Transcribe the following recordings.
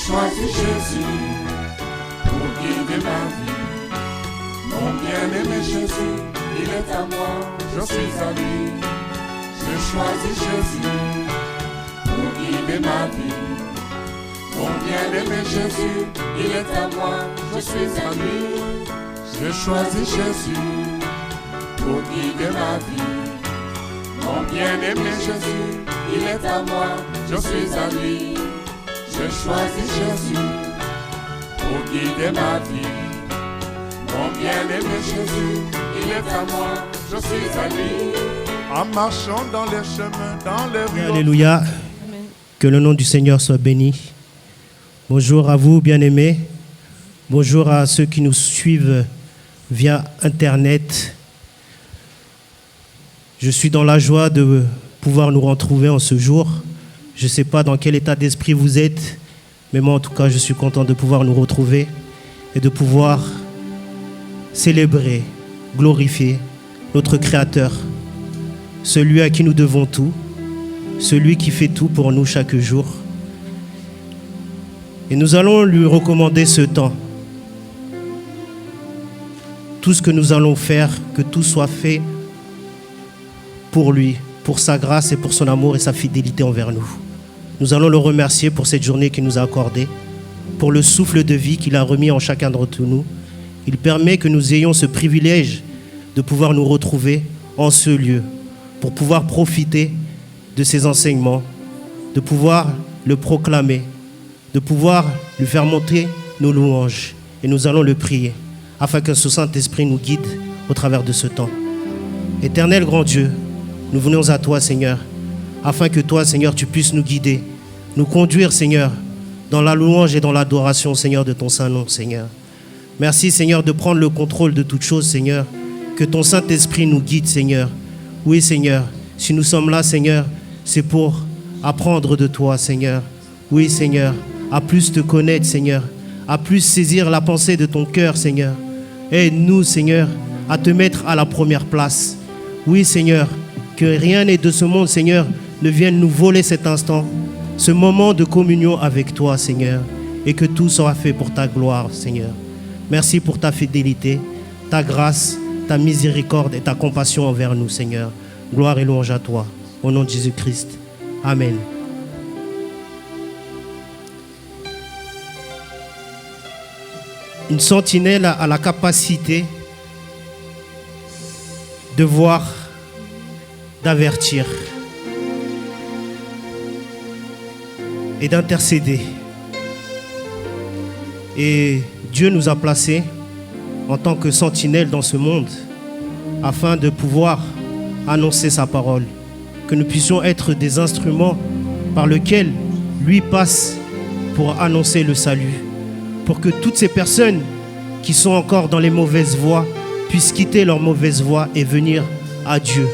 choisi Jésus pour guider ma vie. Mon bien-aimé Jésus, il est à moi, je suis à lui. J'ai choisi Jésus pour guider ma vie. Mon bien-aimé Jésus, il est à moi, je suis à lui. J'ai choisi Jésus pour guider ma vie. Mon bien-aimé Jésus, il est à moi, je suis à lui. J'ai choisi Jésus pour guider ma vie. Mon bien-aimé Jésus, il est à moi, je suis à lui. En marchant dans les chemins, dans les rues. Alléluia. Amen. Que le nom du Seigneur soit béni. Bonjour à vous, bien-aimés. Bonjour à ceux qui nous suivent via Internet. Je suis dans la joie de pouvoir nous retrouver en ce jour. Je ne sais pas dans quel état d'esprit vous êtes, mais moi en tout cas je suis content de pouvoir nous retrouver et de pouvoir célébrer, glorifier notre Créateur, celui à qui nous devons tout, celui qui fait tout pour nous chaque jour. Et nous allons lui recommander ce temps. Tout ce que nous allons faire, que tout soit fait pour lui, pour sa grâce et pour son amour et sa fidélité envers nous. Nous allons le remercier pour cette journée qu'il nous a accordée, pour le souffle de vie qu'il a remis en chacun d'entre nous. Il permet que nous ayons ce privilège de pouvoir nous retrouver en ce lieu, pour pouvoir profiter de ses enseignements, de pouvoir le proclamer, de pouvoir lui faire monter nos louanges. Et nous allons le prier, afin que ce Saint-Esprit nous guide au travers de ce temps. Éternel grand Dieu, nous venons à toi, Seigneur, afin que toi, Seigneur, tu puisses nous guider, nous conduire, Seigneur, dans la louange et dans l'adoration, Seigneur, de ton Saint-Nom, Seigneur. Merci, Seigneur, de prendre le contrôle de toutes choses, Seigneur. Que ton Saint-Esprit nous guide, Seigneur. Oui, Seigneur, si nous sommes là, Seigneur, c'est pour apprendre de toi, Seigneur. Oui, Seigneur, à plus te connaître, Seigneur, à plus saisir la pensée de ton cœur, Seigneur. Aide-nous, Seigneur, à te mettre à la première place. Oui, Seigneur, que rien n'est de ce monde, Seigneur, ne vienne nous voler cet instant, ce moment de communion avec toi, Seigneur, et que tout sera fait pour ta gloire, Seigneur. Merci pour ta fidélité, ta grâce, ta miséricorde et ta compassion envers nous, Seigneur. Gloire et louange à toi, au nom de Jésus-Christ. Amen. Une sentinelle a la capacité de voir, d'avertir et d'intercéder. Et Dieu nous a placés en tant que sentinelles dans ce monde afin de pouvoir annoncer sa parole, que nous puissions être des instruments par lesquels lui passe pour annoncer le salut, pour que toutes ces personnes qui sont encore dans les mauvaises voies puissent quitter leurs mauvaises voies et venir à Dieu,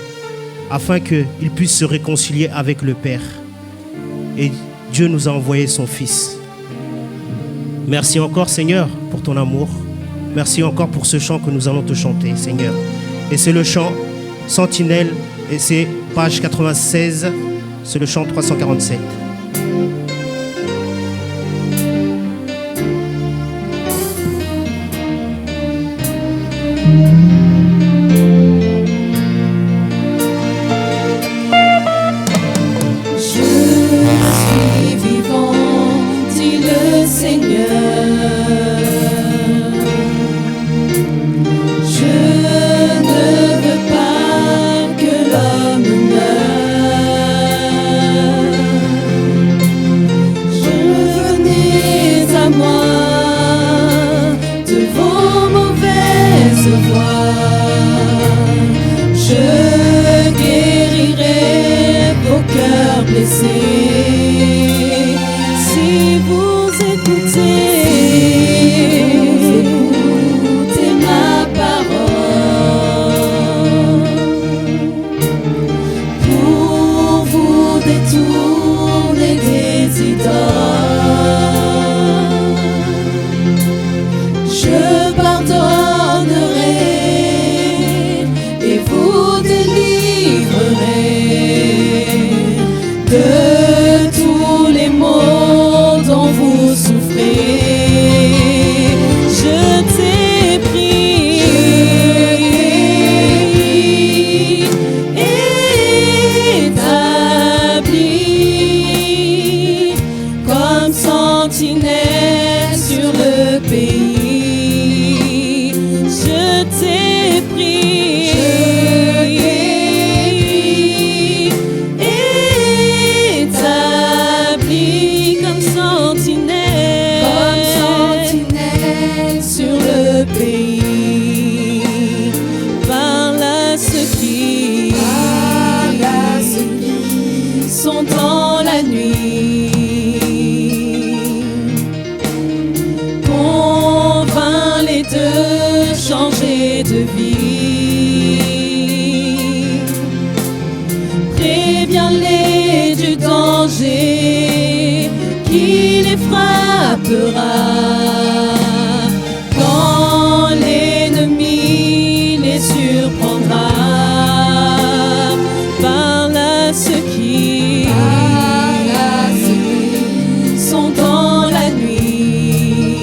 afin qu'ils puissent se réconcilier avec le Père. Et Dieu nous a envoyé son Fils. Merci encore, Seigneur, pour ton amour. Merci encore pour ce chant que nous allons te chanter, Seigneur. Et c'est le chant Sentinelle, et c'est page 96, c'est le chant 347. Devant mauvaise voix. frappera. Quand l'ennemi les surprendra, parle à ceux qui sont dans la nuit.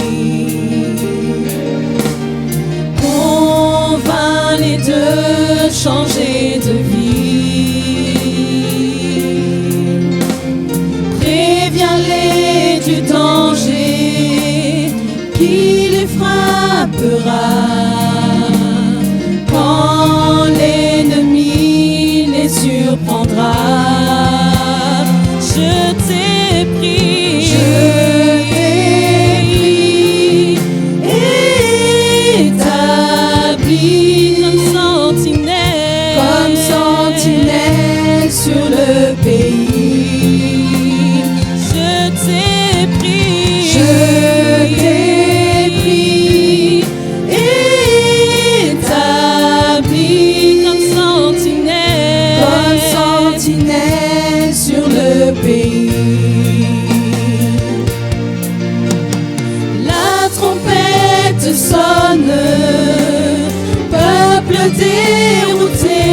Convainc-les de changer de vie. Préviens-les du danger qui les frappera. Quand l'ennemi les surprendra, je t'ai pris, établi comme sentinelle sur le pays. Je t'ai pris, établi comme sentinelle sur le pays. La trompette sonne, peuple dérouté.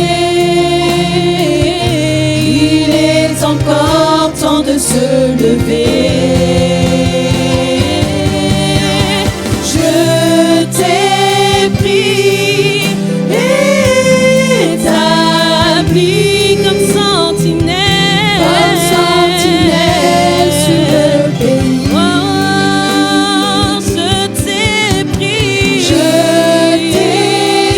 Il est encore temps de se lever. Je t'ai pris, établi comme sentinelle sur le pays. Oh, je t'ai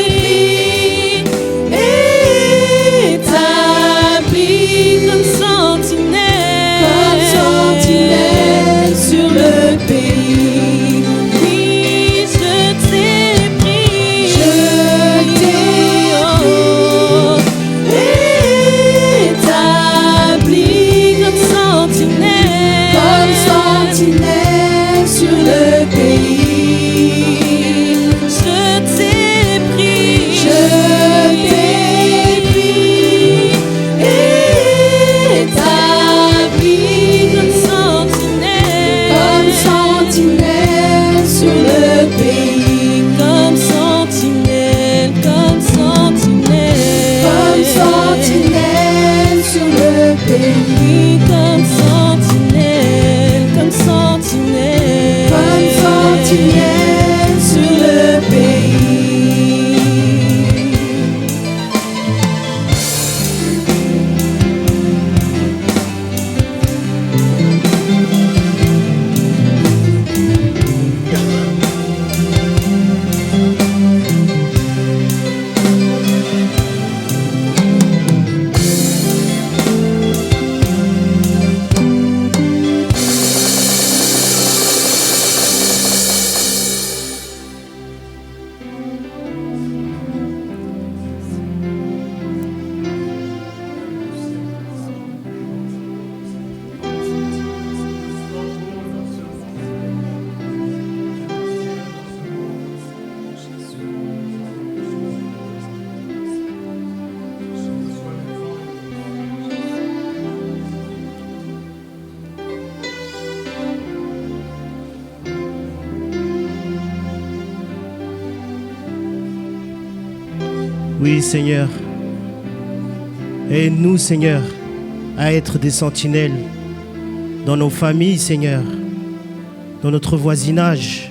pris, établi comme sentinelle sur le pays. Oui, je t'ai pris, oh, établi comme sentinelle sur le pays. Je t'ai pris, établi comme sentinelle sur le pays. Comme sentinelle sur le pays. Comme sentinelle sur le pays. Oui, Seigneur. Aide-nous, Seigneur, à être des sentinelles dans nos familles, Seigneur, dans notre voisinage,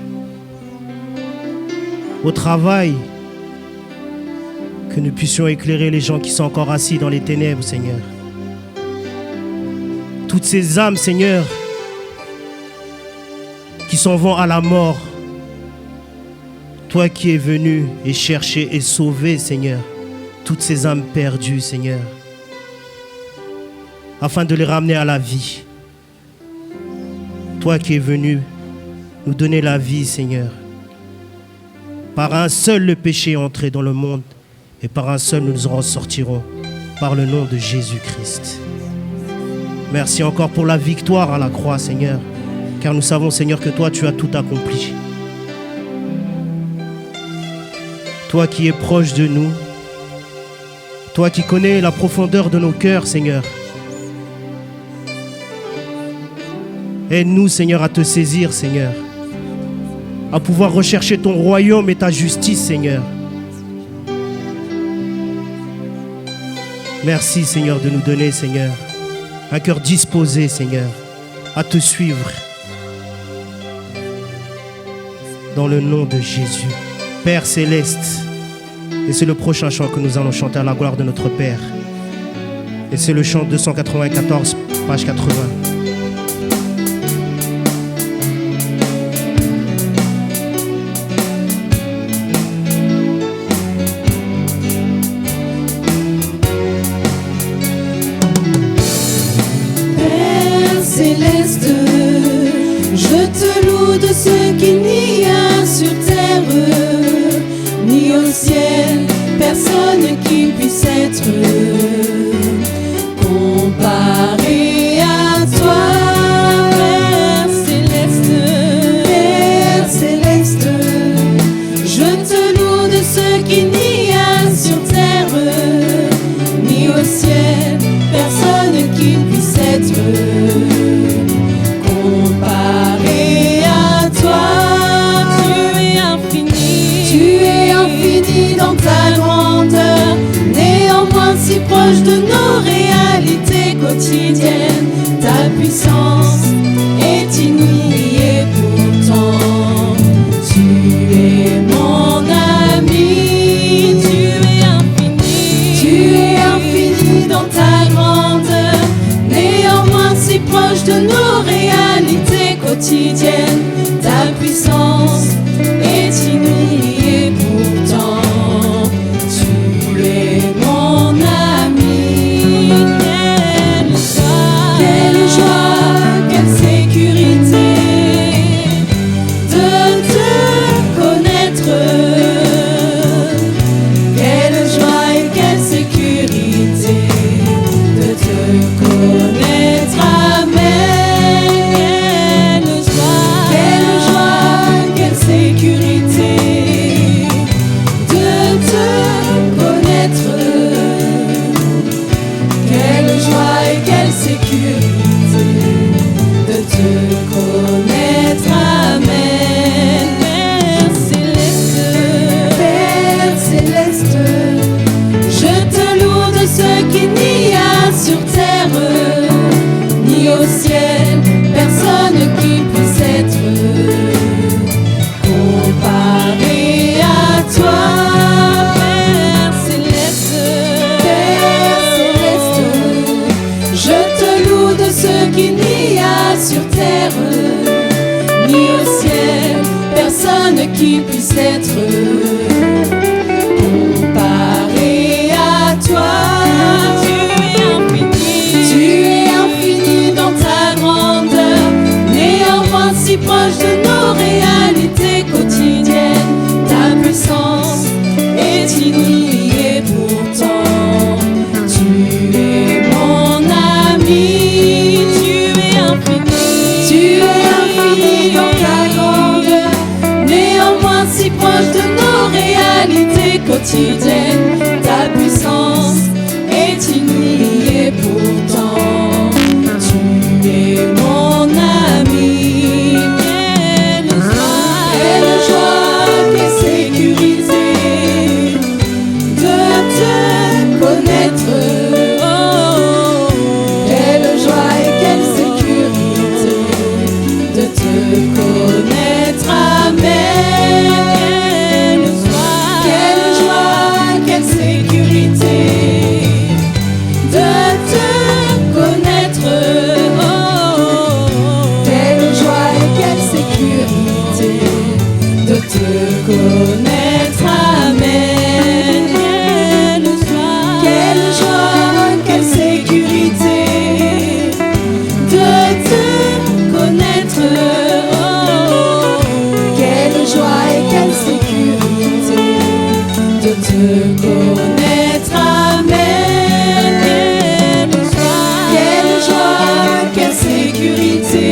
au travail, que nous puissions éclairer les gens qui sont encore assis dans les ténèbres, Seigneur. Toutes ces âmes, Seigneur, qui s'en vont à la mort, toi qui es venu et chercher et sauver, Seigneur, toutes ces âmes perdues, Seigneur, afin de les ramener à la vie. Toi qui es venu nous donner la vie, Seigneur. Par un seul le péché est entré dans le monde et par un seul nous nous en sortirons, par le nom de Jésus-Christ. Merci encore pour la victoire à la croix, Seigneur, car nous savons, Seigneur, que toi tu as tout accompli. Toi qui es proche de nous, toi qui connais la profondeur de nos cœurs, Seigneur. Aide-nous, Seigneur, à te saisir, Seigneur. À pouvoir rechercher ton royaume et ta justice, Seigneur. Merci, Seigneur, de nous donner, Seigneur, un cœur disposé, Seigneur, à te suivre. Dans le nom de Jésus. Père céleste. Et c'est le prochain chant que nous allons chanter à la gloire de notre Père. Et c'est le chant 294, page 80. Céleste, je te loue de ce qu'il n'y a sur terre, ni au ciel, personne qui puisse être comparé à toi. Père céleste, je te loue de ce qu'il n'y a sur terre, ni au ciel, personne qui puisse être comparé à toi. Tu es infini dans ta grandeur, néanmoins si proche de nos réalités quotidiennes. Ta puissance est inouïe et pourtant tu es mon ami. Tu es infini dans ta grandeur, néanmoins si proche de nos réalités quotidiennes. Ta puissance est inouïe et pourtant tu es mon ami. Quelle joie, quelle sécurité de te connaître. Quelle joie et quelle sécurité de te connaître. Amen. Quelle joie, quelle sécurité de te connaître. Quelle joie et quelle sécurité de te connaître. Amen. Père céleste, je te loue de ce qu'il n'y a sur terre, ni au ciel, personne qui puisse être comparé à toi. Père céleste, je te loue de ce qu'il n'y a sur terre, ni au ciel, personne qui puisse être comparé à toi. Tu es infini dans ta grandeur, néanmoins si proche de nos réalités quotidiennes. Ta puissance est inouïe et pourtant tu es mon ami. Tu es infini dans ta grandeur, néanmoins si proche de nos réalités quotidiennes. Ta puissance est inouïe et pourtant tu es mon ami. Quelle joie, quelle sécurité de te connaître. Quelle joie et quelle sécurité de te connaître. Amen. Quelle joie, quelle sécurité de te connaître. Quelle joie et quelle sécurité de te connaître. Amen. Quelle joie, quelle sécurité de te connaître. Quelle joie et quelle sécurité de te connaître. Amen. Quelle joie, quelle sécurité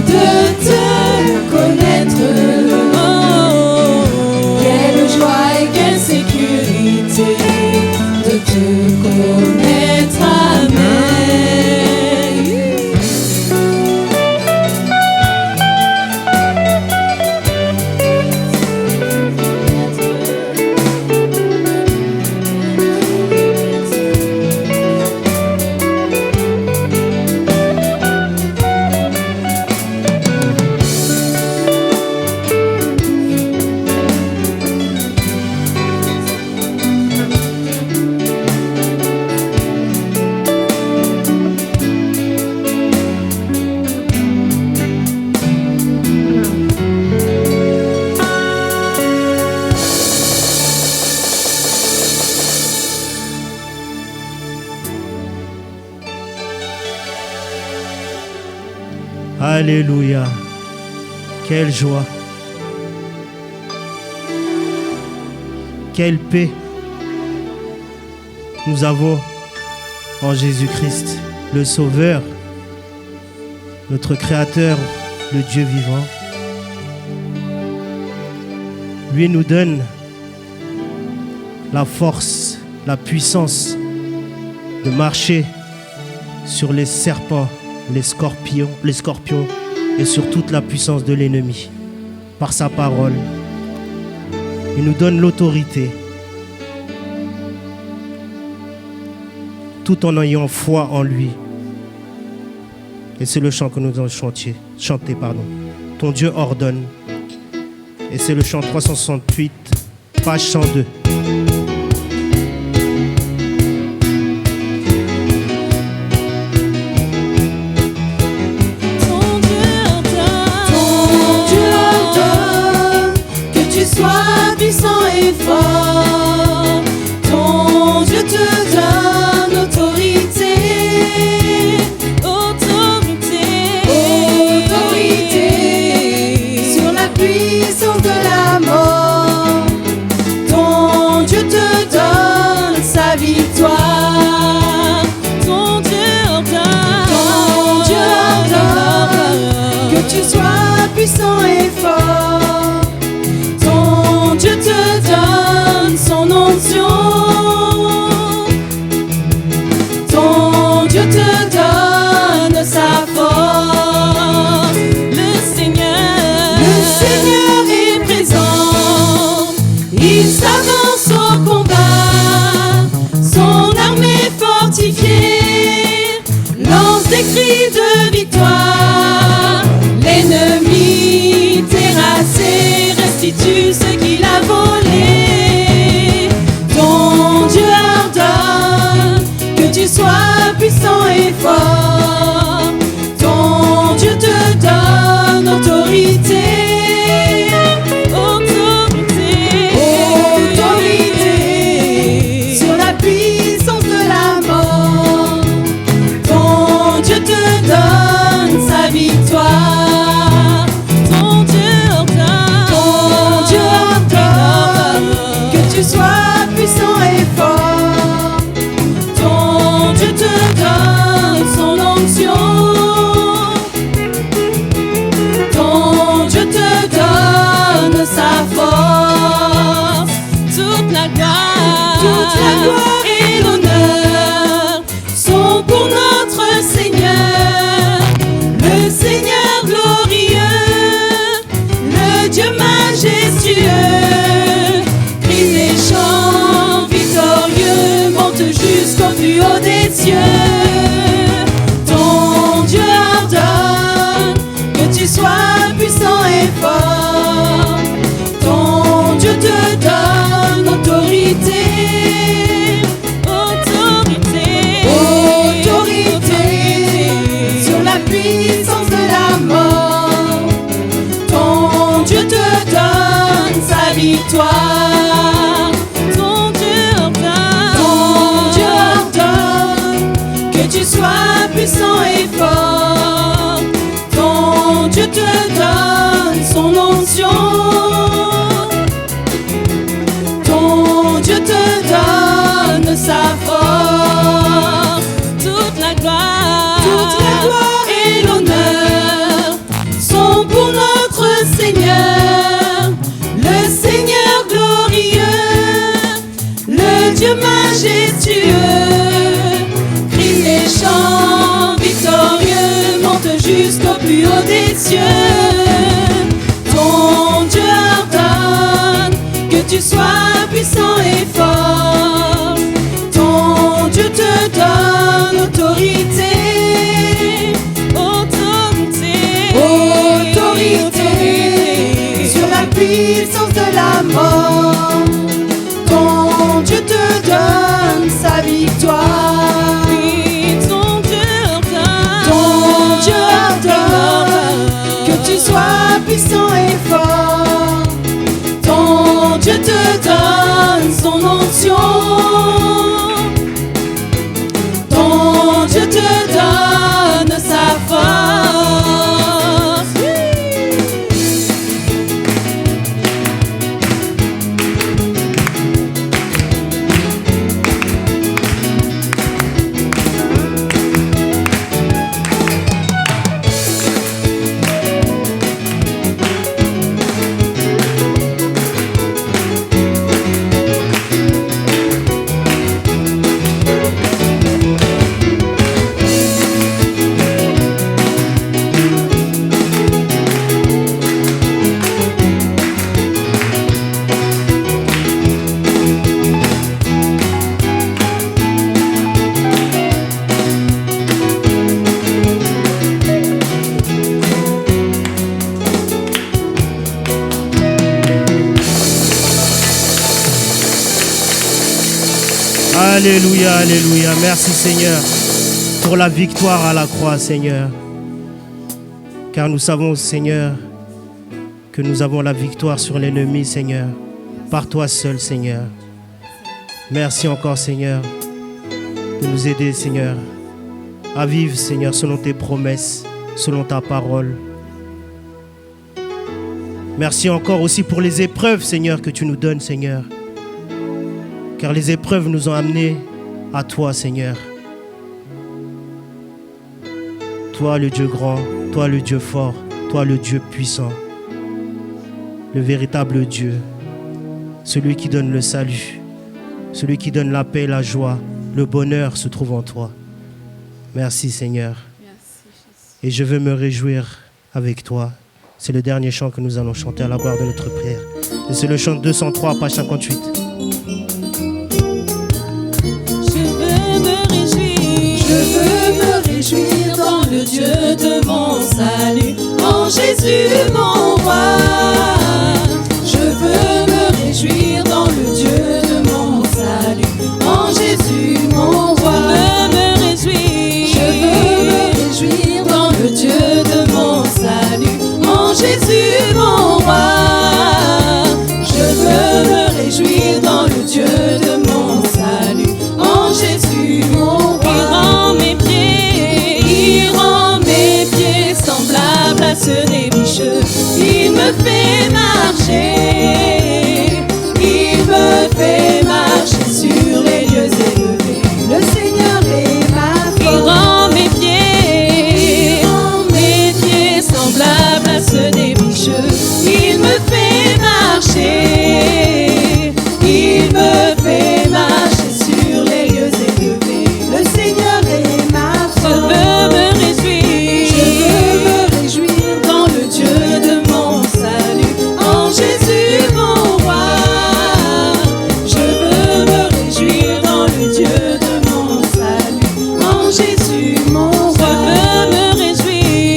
de te connaître. Quelle joie et quelle sécurité de te connaître. Amen. Alléluia. Quelle joie. Quelle paix nous avons en Jésus-Christ, le Sauveur, notre Créateur, le Dieu vivant. Lui nous donne la force, la puissance de marcher sur les serpents, les scorpions et sur toute la puissance de l'ennemi. Par sa parole, il nous donne l'autorité, tout en ayant foi en lui. Et c'est le chant que nous allons chanter. Ton Dieu ordonne. Et c'est le chant 368, page 102. Sois puissant et fort, ton Dieu te donne autorité, sur la puissance de la mort. Ton Dieu te donne sa victoire. Ton Dieu ordonne que tu sois puissant et fort. Dieu te donne son onction. Ton Dieu te donne sa force. Le Seigneur est présent. Il s'avance au combat. Son armée fortifiée lance des cris de victoire. L'ennemi terrassé restitue ce qu'il a volé. Ton Dieu ordonne que tu sois puissant et fort. Ton Dieu te donne autorité. Sur la puissance de la mort. Ton Dieu te donne sa victoire. Ton Dieu ordonne que tu sois puissant et fort. Ton Dieu te donne son onction. Ton Dieu te donne sa force. Toute la gloire et l'honneur sont pour notre Seigneur, le Seigneur glorieux, le Dieu majestueux. Crie des chants victorieux, monte jusqu'au plus haut des cieux. Ton Dieu ordonne que tu sois puissant et fort. Ton Dieu te donne autorité. Sur la puissance de la mort. Ton Dieu te donne sa victoire. Ton Dieu ordonne que tu sois puissant et fort. Ton Dieu te donne son onction. Ton Dieu te donne sa force. Toute la gloire et l'honneur sont pour notre Seigneur, le Seigneur glorieux, le Dieu majestueux. Crie les chants victorieux, monte jusqu'au plus haut des cieux. Ton Dieu ordonne que tu sois puissant et fort. Ton Dieu te donne autorité. Sur la puissance de la mort. Ton Dieu te donne sa victoire. Ton Dieu ordonne que tu sois puissant et fort. Ton Dieu te donne son onction. Ton Dieu te donne sa force. Alléluia, alléluia. Merci Seigneur pour la victoire à la croix, Seigneur. Car nous savons, Seigneur, que nous avons la victoire sur l'ennemi, Seigneur. Par toi seul, Seigneur. Merci encore, Seigneur, de nous aider, Seigneur, à vivre, Seigneur, selon tes promesses, selon ta parole. Merci encore aussi pour les épreuves, Seigneur, que tu nous donnes, Seigneur. Car les épreuves nous ont amenés à toi, Seigneur. Toi, le Dieu grand, toi, le Dieu fort, toi, le Dieu puissant, le véritable Dieu, celui qui donne le salut, celui qui donne la paix, la joie, le bonheur se trouve en toi. Merci, Seigneur. Et je veux me réjouir avec toi. C'est le dernier chant que nous allons chanter à la gloire de notre prière. Et c'est le chant 203, page 58. Je veux me réjouir dans le Dieu de mon salut, en Jésus mon roi. Je veux me réjouir dans le Dieu de mon salut, en Jésus mon roi. Je veux me réjouir dans le Dieu de mon salut, en Jésus mon roi. Je veux me réjouir dans le Dieu de mon salut, en Jésus mon roi. Il rend mes pieds semblables à ceux des bicheux. Il me fait marcher, il me fait marcher sur les lieux élevés. Le Seigneur est ma force. Il rend mes pieds semblables à ceux des bicheux. Il me fait marcher, il me fait marcher sur les lieux élevés. Le Seigneur est ma force. Je veux me réjouir dans le Dieu de mon salut, en Jésus mon roi. Je veux me réjouir dans le Dieu de mon salut, en Jésus mon roi.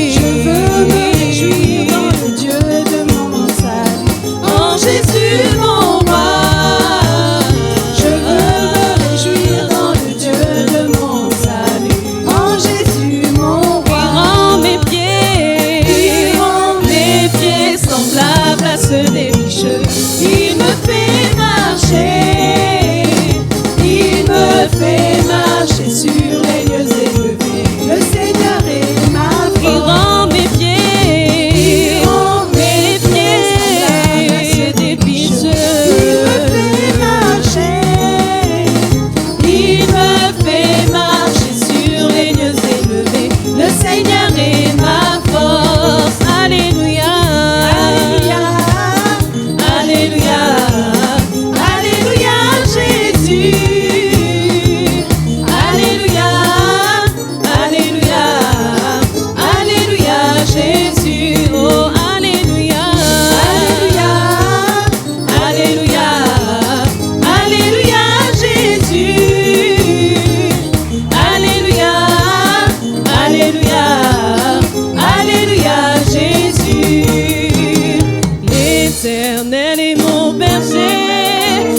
Je veux me réjouir dans le Dieu de mon salut, en Jésus mon roi. Je veux me réjouir dans le Dieu de mon salut, en Jésus mon roi. Il rend mes pieds semblables à ceux des bicheux. Il me fait marcher, il me fait marcher sur les lieux élevés. Le Seigneur est ma force. Il rend mes pieds semblables à ceux des bicheux. Il me fait marcher, il me fait marcher sur les lieux élevés. Le Seigneur est ma force. Alléluia, alléluia, alléluia, Jésus. Alléluia, alléluia, alléluia, Jésus. Oh, alléluia, alléluia, alléluia, alléluia, Jésus. Alléluia, alléluia, alléluia, Jésus. L'Éternel est mon berger,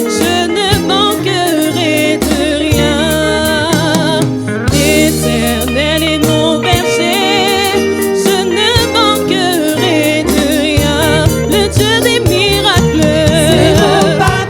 je ne manquerai de rien. L'Éternel est mon berger, je ne manquerai de rien. Le Dieu des miracles, c'est mon papa.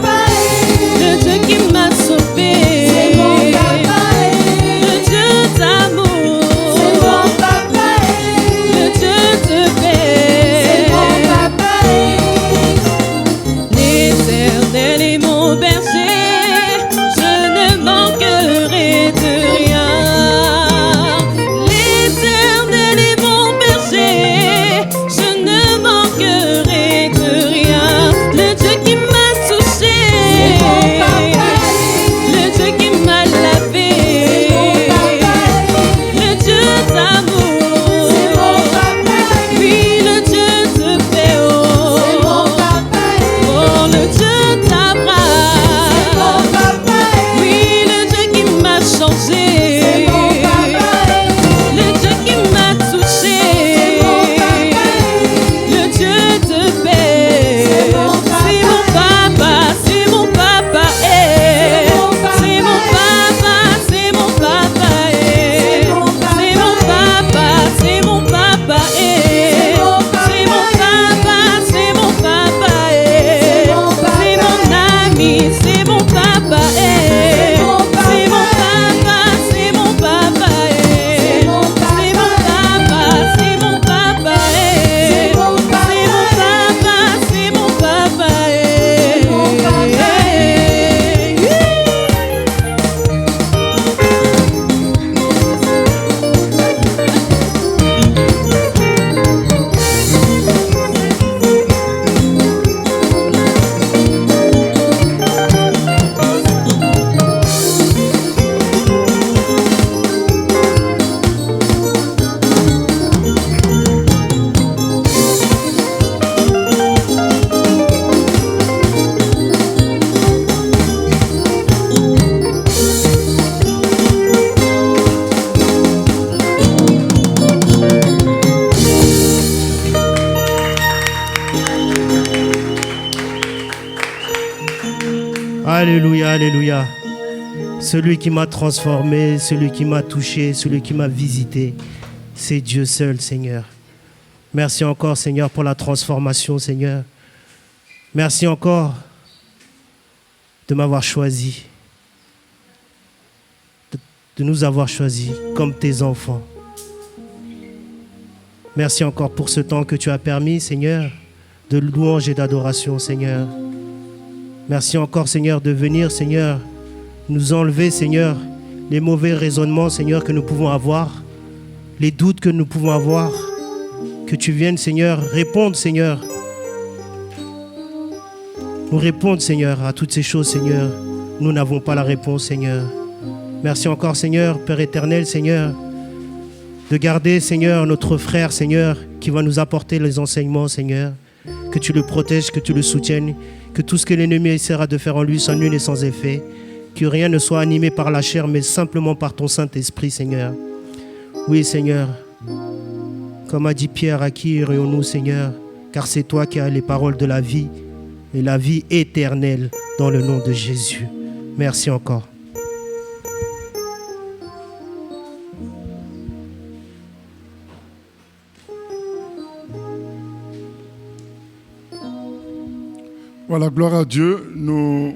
Alléluia, alléluia. Celui qui m'a transformé, celui qui m'a touché, celui qui m'a visité, c'est Dieu seul, Seigneur. Merci encore, Seigneur, pour la transformation, Seigneur. Merci encore de m'avoir choisi, de nous avoir choisis comme tes enfants. Merci encore pour ce temps que tu as permis, Seigneur, de louange et d'adoration, Seigneur. Merci encore, Seigneur, de venir, Seigneur, nous enlever, Seigneur, les mauvais raisonnements, Seigneur, que nous pouvons avoir, les doutes que nous pouvons avoir. Que tu viennes, Seigneur, répondre, Seigneur. Nous répondre, Seigneur, à toutes ces choses, Seigneur. Nous n'avons pas la réponse, Seigneur. Merci encore, Seigneur, Père éternel, Seigneur, de garder, Seigneur, notre frère, Seigneur, qui va nous apporter les enseignements, Seigneur. Que tu le protèges, que tu le soutiennes, que tout ce que l'ennemi essaiera de faire en lui soit nul et sans effet. Que rien ne soit animé par la chair, mais simplement par ton Saint-Esprit, Seigneur. Oui, Seigneur. Comme a dit Pierre, à qui irions-nous, Seigneur? Car c'est toi qui as les paroles de la vie et la vie éternelle dans le nom de Jésus. Merci encore. Voilà, gloire à Dieu. Nous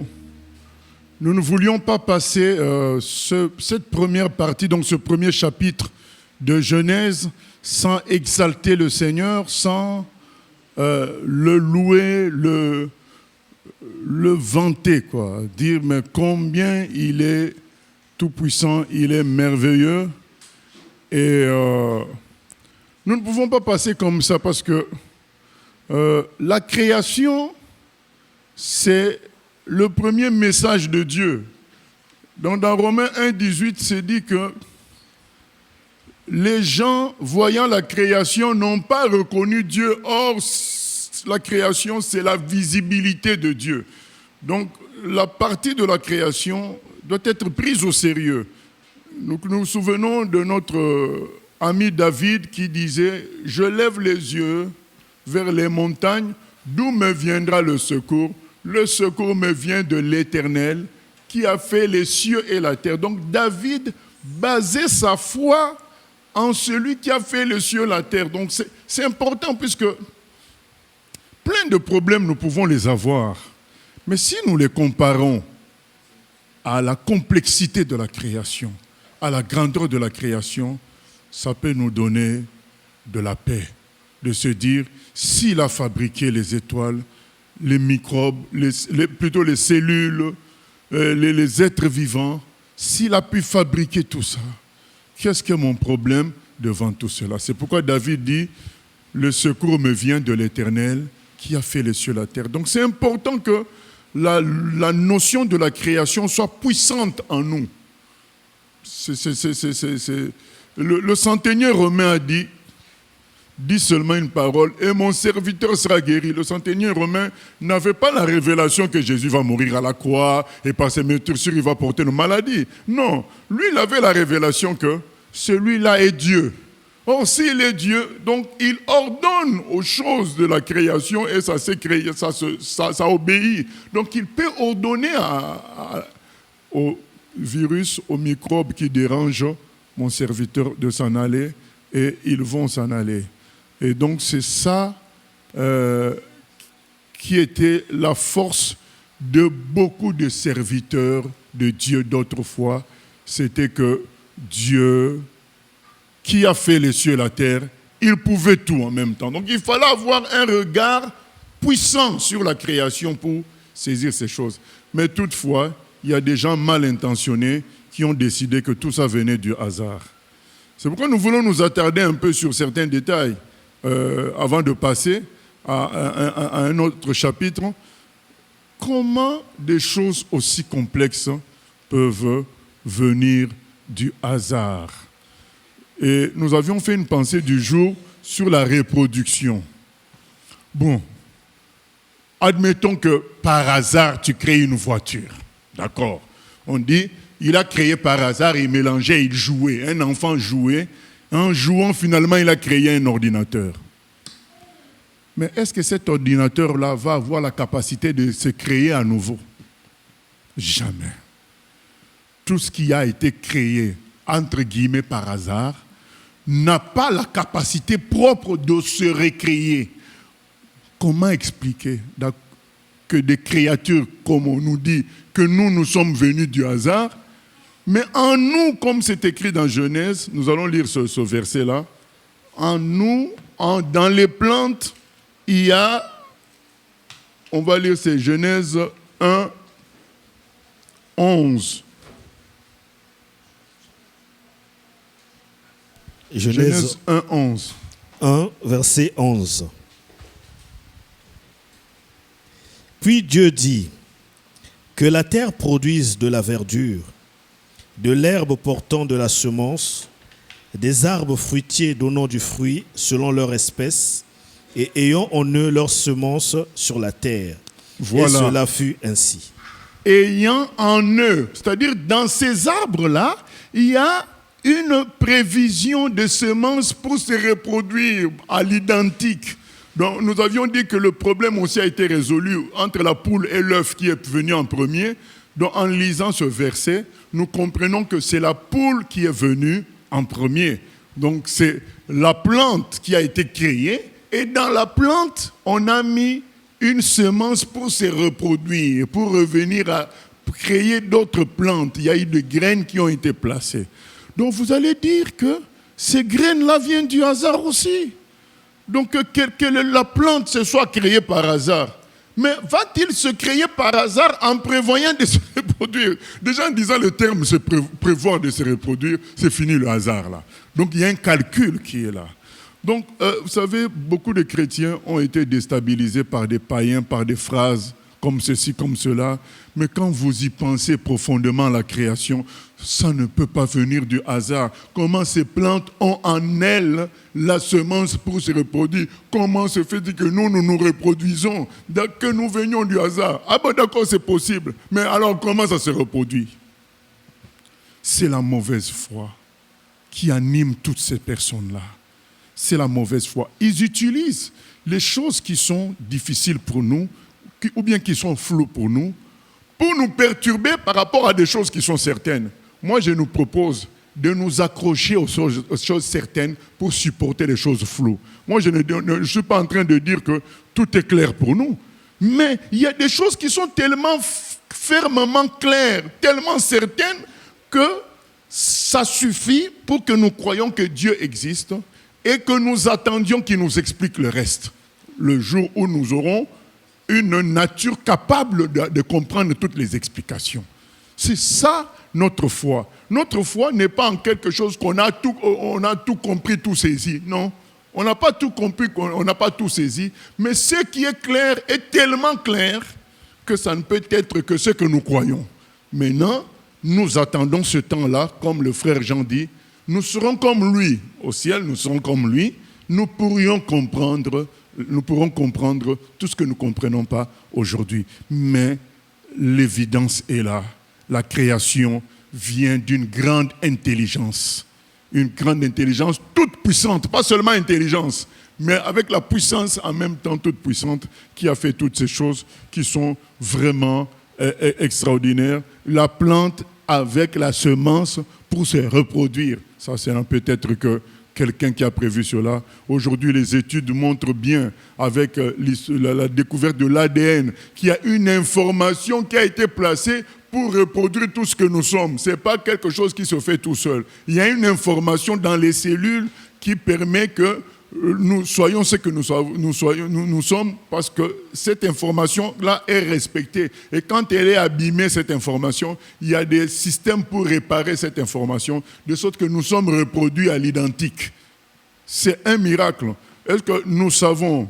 ne voulions pas passer cette première partie, donc ce premier chapitre de Genèse, sans exalter le Seigneur, sans le louer, le vanter, quoi. Dire mais combien il est tout-puissant, il est merveilleux. Et nous ne pouvons pas passer comme ça parce que la création, c'est le premier message de Dieu. Donc dans Romains 1,18, c'est dit que les gens, voyant la création, n'ont pas reconnu Dieu. Or, la création, c'est la visibilité de Dieu. Donc, la partie de la création doit être prise au sérieux. Nous nous souvenons de notre ami David qui disait « Je lève les yeux vers les montagnes, d'où me viendra le secours? Le secours me vient de l'Éternel qui a fait les cieux et la terre. » Donc, David basait sa foi en celui qui a fait les cieux et la terre. Donc c'est important puisque plein de problèmes nous pouvons les avoir. Mais si nous les comparons à la complexité de la création, à la grandeur de la création, ça peut nous donner de la paix. De se dire, s'il a fabriqué les étoiles, les microbes, plutôt les cellules, les êtres vivants, s'il a pu fabriquer tout ça, qu'est-ce que mon problème devant tout cela? C'est pourquoi David dit, le secours me vient de l'Éternel qui a fait les cieux et la terre. Donc c'est important que la notion de la création soit puissante en nous. Le centenier romain a dit seulement une parole et mon serviteur sera guéri. Le centenier romain n'avait pas la révélation que Jésus va mourir à la croix et par ses meurtrissures il va porter nos maladies. Non, lui il avait la révélation que celui-là est Dieu. Or s'il est Dieu, donc il ordonne aux choses de la création et ça s'est créé, ça obéit. Donc il peut ordonner au virus, aux microbes qui dérangent mon serviteur de s'en aller et ils vont s'en aller. Et donc c'est ça qui était la force de beaucoup de serviteurs de Dieu d'autrefois. C'était que Dieu, qui a fait les cieux et la terre, il pouvait tout en même temps. Donc il fallait avoir un regard puissant sur la création pour saisir ces choses. Mais toutefois, il y a des gens mal intentionnés qui ont décidé que tout ça venait du hasard. C'est pourquoi nous voulons nous attarder un peu sur certains détails avant de passer à un autre chapitre. Comment des choses aussi complexes peuvent venir du hasard? Et nous avions fait une pensée du jour sur la reproduction. Bon, admettons que par hasard tu crées une voiture. D'accord? On dit, il a créé par hasard, il mélangeait, il jouait. Un enfant jouait. En jouant, finalement, il a créé un ordinateur. Mais est-ce que cet ordinateur-là va avoir la capacité de se créer à nouveau? Jamais. Tout ce qui a été créé, entre guillemets, par hasard, n'a pas la capacité propre de se recréer. Comment expliquer que des créatures, comme on nous dit, que nous sommes venus du hasard, mais en nous, comme c'est écrit dans Genèse, nous allons lire ce verset-là, en nous, dans les plantes, il y a, on va lire, c'est Genèse 1, 11. Genèse 1, 11. 1, verset 11. Puis Dieu dit, que la terre produise de la verdure, de l'herbe portant de la semence, des arbres fruitiers donnant du fruit selon leur espèce, et ayant en eux leur semence sur la terre. Voilà. Et cela fut ainsi. Ayant en eux, c'est-à-dire dans ces arbres-là, il y a une prévision de semences pour se reproduire à l'identique. Donc, nous avions dit que le problème aussi a été résolu entre la poule et l'œuf qui est venu en premier. Donc, en lisant ce verset, nous comprenons que c'est la poule qui est venue en premier. Donc, c'est la plante qui a été créée. Et dans la plante, on a mis une semence pour se reproduire, pour revenir à créer d'autres plantes. Il y a eu des graines qui ont été placées. Donc, vous allez dire que ces graines-là viennent du hasard aussi. Donc, que la plante se soit créée par hasard. Mais va-t-il se créer par hasard en prévoyant de se reproduire? Déjà, en disant le terme se prévoir de se reproduire, c'est fini le hasard là. Donc, il y a un calcul qui est là. Donc, vous savez, beaucoup de chrétiens ont été déstabilisés par des païens, par des phrases comme ceci, comme cela. Mais quand vous y pensez profondément à la création, ça ne peut pas venir du hasard. Comment ces plantes ont en elles la semence pour se reproduire? Comment se fait-il que nous nous reproduisons, que nous venions du hasard? Ah ben d'accord, c'est possible. Mais alors comment ça se reproduit? C'est la mauvaise foi qui anime toutes ces personnes-là. C'est la mauvaise foi. Ils utilisent les choses qui sont difficiles pour nous, ou bien qui sont floues pour nous perturber par rapport à des choses qui sont certaines. Moi, je nous propose de nous accrocher aux choses certaines pour supporter les choses floues. Moi, je ne suis pas en train de dire que tout est clair pour nous, mais il y a des choses qui sont tellement fermement claires, tellement certaines, que ça suffit pour que nous croyions que Dieu existe et que nous attendions qu'il nous explique le reste. Le jour où nous aurons une nature capable de comprendre toutes les explications. C'est ça notre foi. Notre foi n'est pas en quelque chose qu'on a tout compris, tout saisi. Non, on n'a pas tout compris, on n'a pas tout saisi. Mais ce qui est clair est tellement clair que ça ne peut être que ce que nous croyons. Maintenant, nous attendons ce temps-là, comme le frère Jean dit, nous serons comme lui. Au ciel, nous serons comme lui. Nous pourrons comprendre tout ce que nous ne comprenons pas aujourd'hui. Mais l'évidence est là. La création vient d'une grande intelligence. Une grande intelligence toute puissante, pas seulement intelligence, mais avec la puissance en même temps toute puissante qui a fait toutes ces choses qui sont vraiment extraordinaires. La plante avec la semence pour se reproduire. Ça, c'est peut-être que quelqu'un qui a prévu cela. Aujourd'hui, les études montrent bien, avec la découverte de l'ADN, qu'il y a une information qui a été placée pour reproduire tout ce que nous sommes. Ce n'est pas quelque chose qui se fait tout seul. Il y a une information dans les cellules qui permet que nous soyons ce que nous sommes, parce que cette information-là est respectée. Et quand elle est abîmée, cette information, il y a des systèmes pour réparer cette information, de sorte que nous sommes reproduits à l'identique. C'est un miracle. Est-ce que nous savons,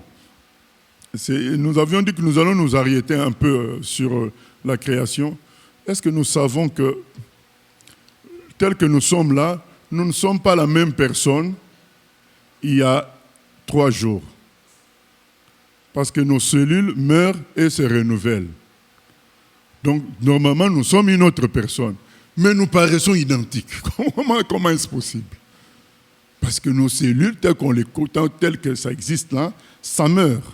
nous avions dit que nous allons nous arrêter un peu sur la création. Est-ce que nous savons que, tel que nous sommes là, nous ne sommes pas la même personne il y a 3 jours? Parce que nos cellules meurent et se renouvellent. Donc, normalement, nous sommes une autre personne. Mais nous paraissons identiques. Comment est-ce possible? Parce que nos cellules, telles qu'on les compte, telles que ça existe là, ça meurt.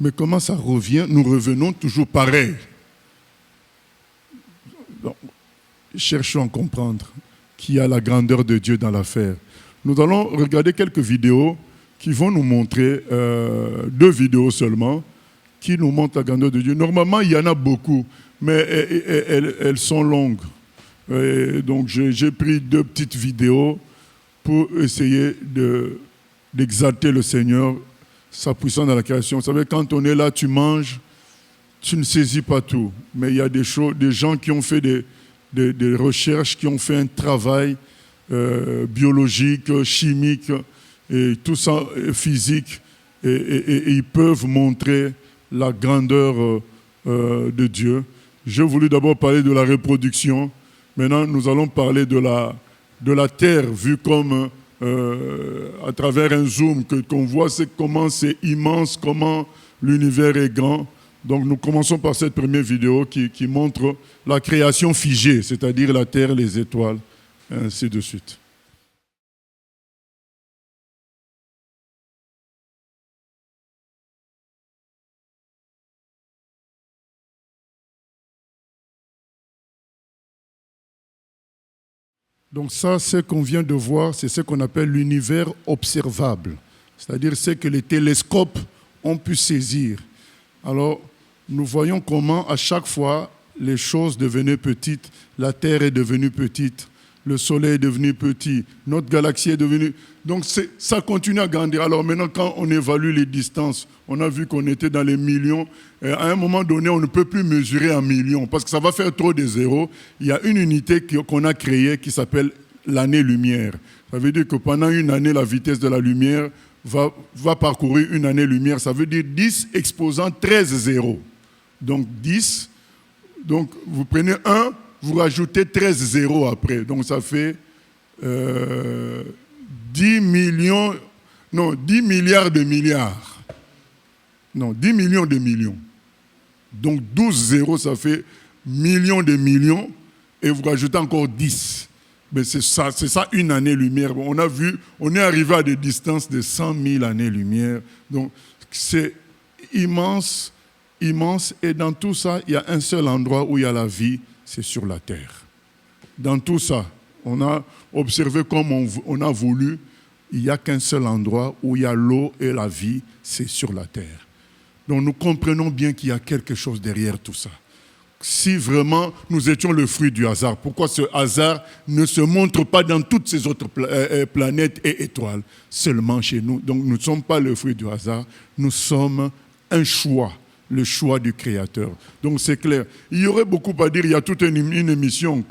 Mais comment ça revient? Nous revenons toujours pareil. cherchons à comprendre qu'il y a la grandeur de Dieu dans l'affaire. Nous allons regarder quelques vidéos qui vont nous montrer, 2 vidéos seulement, qui nous montrent la grandeur de Dieu. Normalement, il y en a beaucoup, mais elles sont longues. Et donc, j'ai pris 2 petites vidéos pour essayer d'exalter le Seigneur, sa puissance dans la création. Vous savez, quand on est là, tu manges, tu ne saisis pas tout. Mais il y a des gens qui ont fait des recherches, qui ont fait un travail biologique, chimique, et tout ça physique, et ils peuvent montrer la grandeur de Dieu. J'ai voulu d'abord parler de la reproduction. Maintenant, nous allons parler de la terre vue comme à travers un zoom qu'on voit comment c'est immense, comment l'univers est grand. Donc nous commençons par cette première vidéo qui montre la création figée, c'est-à-dire la terre, les étoiles, et ainsi de suite. Donc ça, ce qu'on vient de voir, c'est ce qu'on appelle l'univers observable. C'est-à-dire ce que les télescopes ont pu saisir. Alors, nous voyons comment, à chaque fois, les choses devenaient petites. La Terre est devenue petite. Le Soleil est devenu petit. Notre galaxie est devenue... Donc, ça continue à grandir. Alors maintenant, quand on évalue les distances, on a vu qu'on était dans les millions. Et à un moment donné, on ne peut plus mesurer en millions parce que ça va faire trop de zéros. Il y a une unité qu'on a créée qui s'appelle l'année-lumière. Ça veut dire que pendant une année, la vitesse de la lumière va parcourir une année-lumière. Ça veut dire 10 exposant 13 zéros. Donc 10, donc vous prenez 1, vous rajoutez 13 zéros après. Donc ça fait 10 milliards de milliards. Non, 10 millions de millions. Donc 12 zéros, ça fait millions de millions. Et vous rajoutez encore 10. Mais c'est ça une année-lumière. On a vu, on est arrivé à des distances de 100 000 années-lumière. Donc c'est immense, immense. Et dans tout ça, il y a un seul endroit où il y a la vie, c'est sur la terre. Dans tout ça, on a observé comme on a voulu, il n'y a qu'un seul endroit où il y a l'eau et la vie, c'est sur la terre. Donc nous comprenons bien qu'il y a quelque chose derrière tout ça. Si vraiment nous étions le fruit du hasard, pourquoi ce hasard ne se montre pas dans toutes ces autres planètes et étoiles, seulement chez nous? Donc nous ne sommes pas le fruit du hasard, nous sommes un choix, le choix du Créateur. Donc c'est clair. Il y aurait beaucoup à dire, il y a toute une émission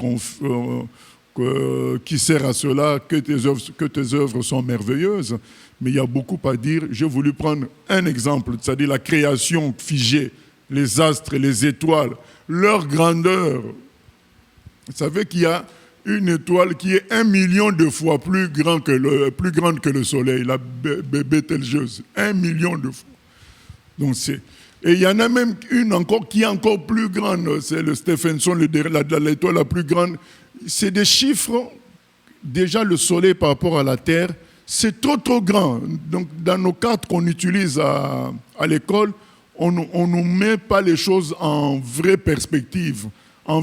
qui sert à cela, que tes œuvres sont merveilleuses, mais il y a beaucoup à dire. J'ai voulu prendre un exemple, c'est-à-dire la création figée, les astres, les étoiles, leur grandeur. Vous savez qu'il y a une étoile qui est 1 million de fois plus grande que le Soleil, la Bételgeuse. 1 million de fois. Donc et il y en a même une encore qui est encore plus grande, c'est le Stephenson, l'étoile la plus grande. C'est des chiffres, déjà le Soleil par rapport à la Terre, c'est trop grand. Donc dans nos cartes qu'on utilise à l'école, on ne met pas les choses en vraie perspective.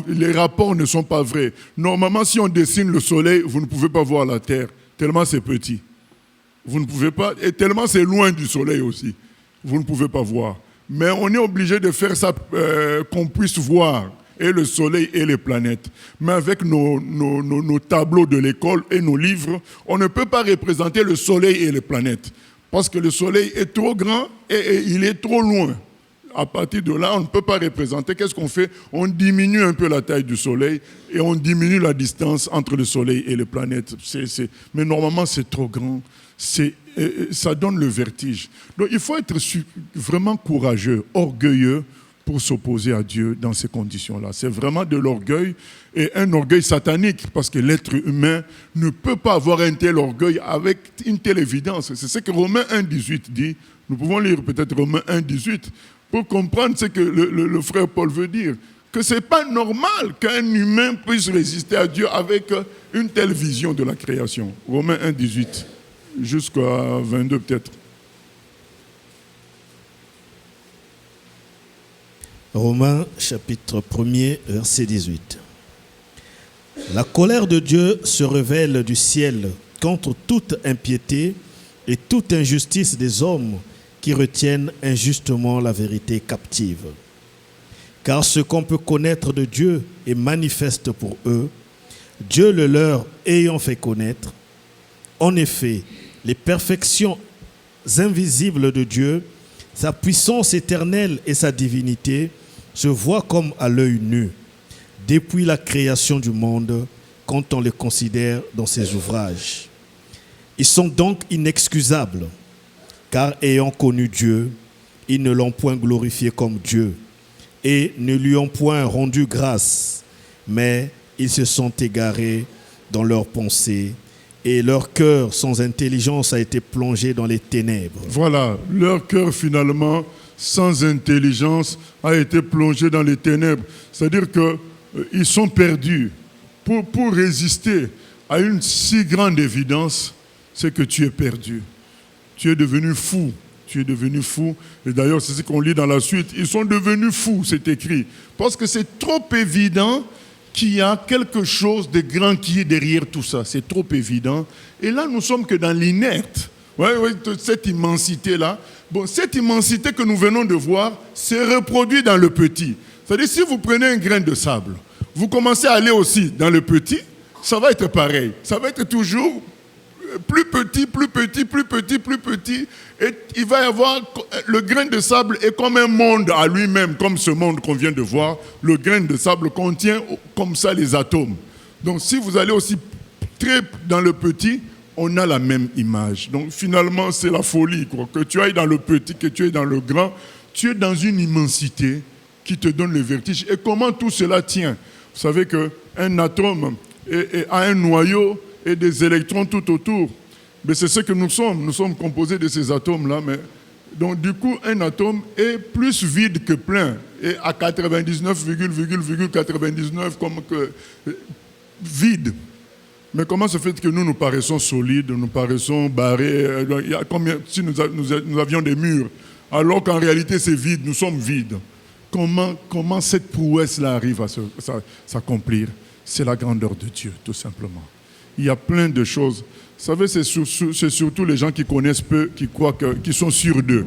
Les rapports ne sont pas vrais. Normalement, si on dessine le Soleil, vous ne pouvez pas voir la Terre, tellement c'est petit. Vous ne pouvez pas, et tellement c'est loin du Soleil aussi. Vous ne pouvez pas voir. Mais on est obligé de faire ça qu'on puisse voir, et le Soleil et les planètes. Mais avec nos tableaux de l'école et nos livres, on ne peut pas représenter le Soleil et les planètes. Parce que le Soleil est trop grand et il est trop loin. À partir de là, on ne peut pas représenter. Qu'est-ce qu'on fait? On diminue un peu la taille du Soleil et on diminue la distance entre le Soleil et les planètes. Mais normalement, c'est trop grand. Ça donne le vertige. Donc, il faut être vraiment courageux, orgueilleux pour s'opposer à Dieu dans ces conditions-là. C'est vraiment de l'orgueil, et un orgueil satanique, parce que l'être humain ne peut pas avoir un tel orgueil avec une telle évidence. C'est ce que Romains 1,18 dit. Nous pouvons lire peut-être Romains 1,18 pour comprendre ce que le frère Paul veut dire. Que ce n'est pas normal qu'un humain puisse résister à Dieu avec une telle vision de la création. Romains 1,18 jusqu'à 22 peut-être. Romains chapitre 1er, verset 18. La colère de Dieu se révèle du ciel contre toute impiété et toute injustice des hommes qui retiennent injustement la vérité captive. Car ce qu'on peut connaître de Dieu est manifeste pour eux, Dieu le leur ayant fait connaître. En effet, les perfections invisibles de Dieu, sa puissance éternelle et sa divinité se voient comme à l'œil nu, depuis la création du monde, quand on les considère dans ses ouvrages. Ils sont donc inexcusables, car ayant connu Dieu, ils ne l'ont point glorifié comme Dieu et ne lui ont point rendu grâce, mais ils se sont égarés dans leurs pensées et leur cœur sans intelligence a été plongé dans les ténèbres. Voilà, leur cœur finalement sans intelligence a été plongé dans les ténèbres. C'est-à-dire qu'ils sont perdus. Pour résister à une si grande évidence, c'est que tu es perdu. Tu es devenu fou. Tu es devenu fou. Et d'ailleurs, c'est ce qu'on lit dans la suite. Ils sont devenus fous, c'est écrit. Parce que c'est trop évident qu'il y a quelque chose de grand qui est derrière tout ça. C'est trop évident. Et là, nous sommes que dans l'inerte. Ouais, cette immensité-là. Bon, cette immensité que nous venons de voir se reproduit dans le petit. C'est-à-dire, si vous prenez un grain de sable, vous commencez à aller aussi dans le petit, ça va être pareil. Ça va être toujours plus petit, plus petit, plus petit, plus petit. Et il va y avoir, le grain de sable est comme un monde à lui-même, comme ce monde qu'on vient de voir. Le grain de sable contient comme ça les atomes. Donc si vous allez aussi très dans le petit, on a la même image. Donc finalement, c'est la folie, quoi. Que tu ailles dans le petit, que tu ailles dans le grand, tu es dans une immensité qui te donne le vertige. Et comment tout cela tient? Vous savez qu'un atome a un noyau et des électrons tout autour. Mais c'est ce que nous sommes. Nous sommes composés de ces atomes-là. Donc du coup, un atome est plus vide que plein. Et à 99,99 comme que vide. Mais comment se fait que nous paraissons solides, nous paraissons barrés? Il y a combien, si nous avions des murs, alors qu'en réalité c'est vide, nous sommes vides. Comment cette prouesse-là arrive à s'accomplir? C'est la grandeur de Dieu, tout simplement. Il y a plein de choses. Vous savez, c'est surtout les gens qui connaissent peu, qui croient qui sont sûrs d'eux.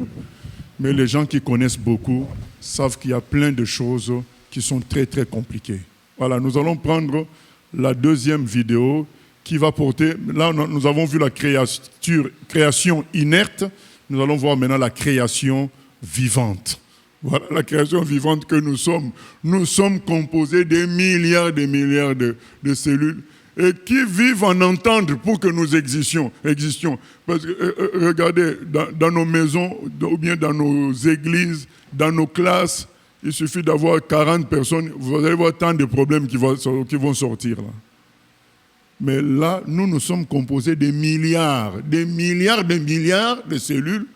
Mais les gens qui connaissent beaucoup savent qu'il y a plein de choses qui sont très, très compliquées. Voilà, nous allons prendre la deuxième vidéo qui va porter... Là, nous avons vu la création inerte. Nous allons voir maintenant la création vivante. Voilà la création vivante que nous sommes. Nous sommes composés des milliards de cellules et qui vivent en entendre pour que nous existions. Parce que, regardez, dans nos maisons, ou bien dans nos églises, dans nos classes, il suffit d'avoir 40 personnes, vous allez voir tant de problèmes qui vont sortir là. Mais là, nous sommes composés des milliards de cellules,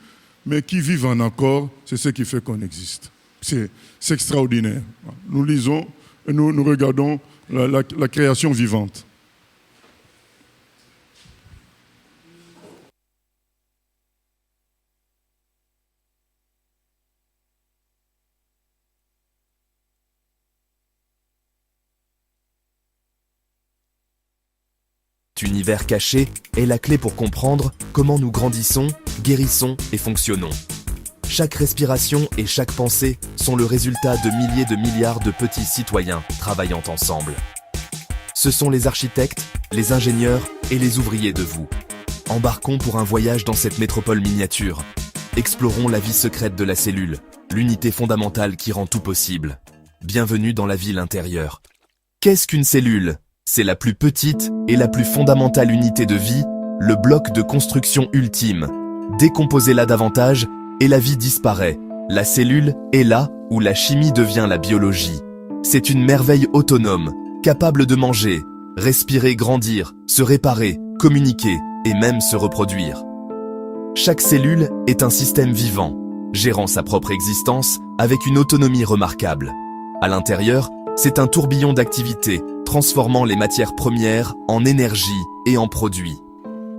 mais qui vivent en accord, c'est ce qui fait qu'on existe. C'est extraordinaire. Nous lisons et nous regardons la création vivante. Cet univers caché est la clé pour comprendre comment nous grandissons, guérissons et fonctionnons. Chaque respiration et chaque pensée sont le résultat de milliers de milliards de petits citoyens travaillant ensemble. Ce sont les architectes, les ingénieurs et les ouvriers de vous. Embarquons pour un voyage dans cette métropole miniature. Explorons la vie secrète de la cellule, l'unité fondamentale qui rend tout possible. Bienvenue dans la ville intérieure. Qu'est-ce qu'une cellule ? C'est la plus petite et la plus fondamentale unité de vie, le bloc de construction ultime. Décomposez-la davantage et la vie disparaît. La cellule est là où la chimie devient la biologie. C'est une merveille autonome, capable de manger, respirer, grandir, se réparer, communiquer et même se reproduire. Chaque cellule est un système vivant, gérant sa propre existence avec une autonomie remarquable. À l'intérieur, c'est un tourbillon d'activité, transformant les matières premières en énergie et en produits.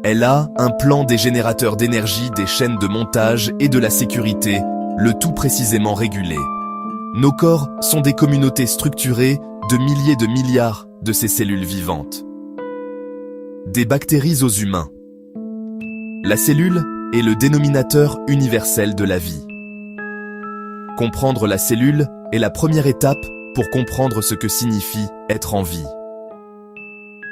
Elle a un plan des générateurs d'énergie, des chaînes de montage et de la sécurité, le tout précisément régulé. Nos corps sont des communautés structurées de milliers de milliards de ces cellules vivantes. Des bactéries aux humains. La cellule est le dénominateur universel de la vie. Comprendre la cellule est la première étape pour comprendre ce que signifie être en vie.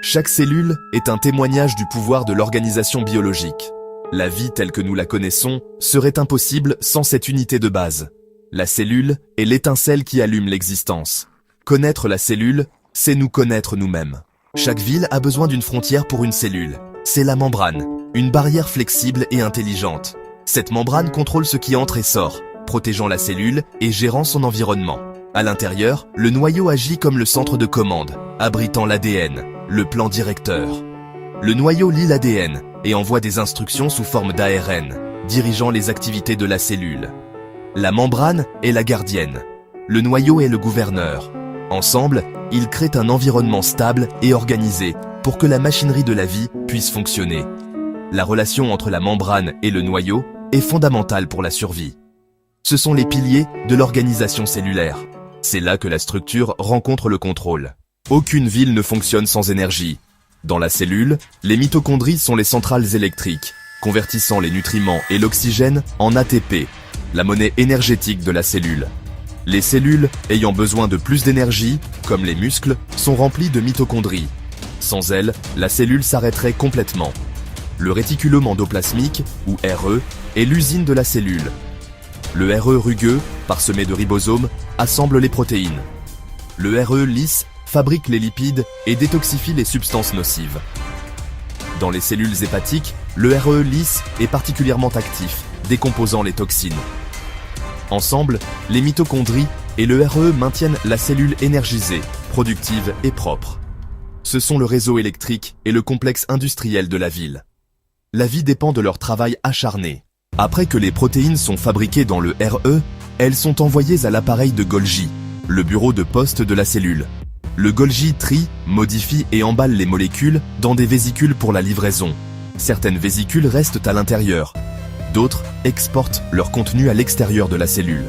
Chaque cellule est un témoignage du pouvoir de l'organisation biologique. La vie telle que nous la connaissons serait impossible sans cette unité de base. La cellule est l'étincelle qui allume l'existence. Connaître la cellule, c'est nous connaître nous-mêmes. Chaque ville a besoin d'une frontière pour une cellule. C'est la membrane, une barrière flexible et intelligente. Cette membrane contrôle ce qui entre et sort, protégeant la cellule et gérant son environnement. À l'intérieur, le noyau agit comme le centre de commande, abritant l'ADN, le plan directeur. Le noyau lit l'ADN et envoie des instructions sous forme d'ARN, dirigeant les activités de la cellule. La membrane est la gardienne. Le noyau est le gouverneur. Ensemble, ils créent un environnement stable et organisé pour que la machinerie de la vie puisse fonctionner. La relation entre la membrane et le noyau est fondamentale pour la survie. Ce sont les piliers de l'organisation cellulaire. C'est là que la structure rencontre le contrôle. Aucune ville ne fonctionne sans énergie. Dans la cellule, les mitochondries sont les centrales électriques, convertissant les nutriments et l'oxygène en ATP, la monnaie énergétique de la cellule. Les cellules ayant besoin de plus d'énergie, comme les muscles, sont remplies de mitochondries. Sans elles, la cellule s'arrêterait complètement. Le réticulum endoplasmique, ou RE, est l'usine de la cellule. Le RE rugueux, parsemé de ribosomes, assemble les protéines. Le RE lisse fabrique les lipides et détoxifie les substances nocives. Dans les cellules hépatiques, le RE lisse est particulièrement actif, décomposant les toxines. Ensemble, les mitochondries et le RE maintiennent la cellule énergisée, productive et propre. Ce sont le réseau électrique et le complexe industriel de la ville. La vie dépend de leur travail acharné. Après que les protéines sont fabriquées dans le RE, elles sont envoyées à l'appareil de Golgi, le bureau de poste de la cellule. Le Golgi trie, modifie et emballe les molécules dans des vésicules pour la livraison. Certaines vésicules restent à l'intérieur. D'autres exportent leur contenu à l'extérieur de la cellule.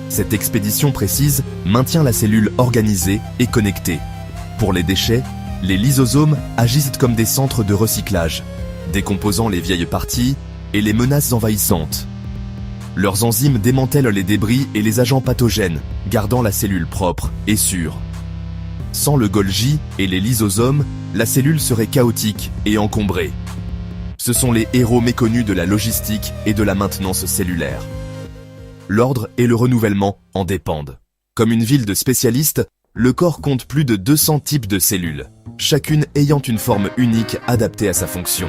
Cette expédition précise maintient la cellule organisée et connectée. Pour les déchets, les lysosomes agissent comme des centres de recyclage, décomposant les vieilles parties et les menaces envahissantes. Leurs enzymes démantèlent les débris et les agents pathogènes, gardant la cellule propre et sûre. Sans le Golgi et les lysosomes, la cellule serait chaotique et encombrée. Ce sont les héros méconnus de la logistique et de la maintenance cellulaire. L'ordre et le renouvellement en dépendent. Comme une ville de spécialistes, le corps compte plus de 200 types de cellules, chacune ayant une forme unique adaptée à sa fonction.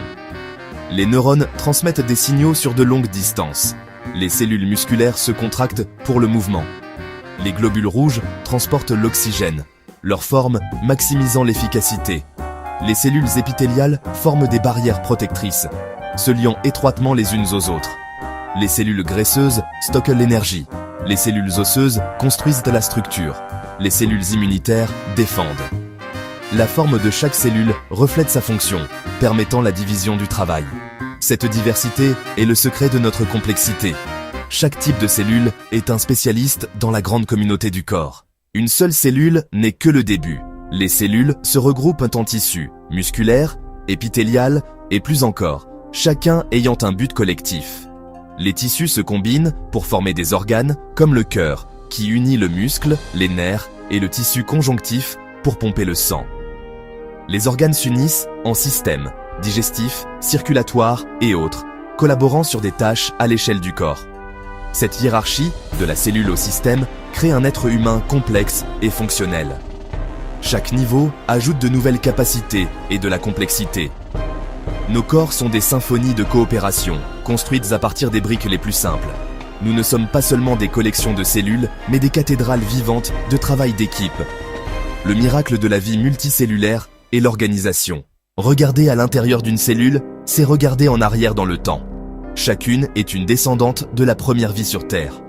Les neurones transmettent des signaux sur de longues distances. Les cellules musculaires se contractent pour le mouvement. Les globules rouges transportent l'oxygène, leur forme maximisant l'efficacité. Les cellules épithéliales forment des barrières protectrices, se liant étroitement les unes aux autres. Les cellules graisseuses stockent l'énergie. Les cellules osseuses construisent la structure. Les cellules immunitaires défendent. La forme de chaque cellule reflète sa fonction, permettant la division du travail. Cette diversité est le secret de notre complexité. Chaque type de cellule est un spécialiste dans la grande communauté du corps. Une seule cellule n'est que le début. Les cellules se regroupent en tissus, musculaires, épithéliales et plus encore, chacun ayant un but collectif. Les tissus se combinent pour former des organes comme le cœur, qui unit le muscle, les nerfs et le tissu conjonctif pour pomper le sang. Les organes s'unissent en systèmes, digestifs, circulatoires et autres, collaborant sur des tâches à l'échelle du corps. Cette hiérarchie, de la cellule au système, crée un être humain complexe et fonctionnel. Chaque niveau ajoute de nouvelles capacités et de la complexité. Nos corps sont des symphonies de coopération, construites à partir des briques les plus simples. Nous ne sommes pas seulement des collections de cellules, mais des cathédrales vivantes de travail d'équipe. Le miracle de la vie multicellulaire est l'organisation. Regarder à l'intérieur d'une cellule, c'est regarder en arrière dans le temps. Chacune est une descendante de la première vie sur Terre.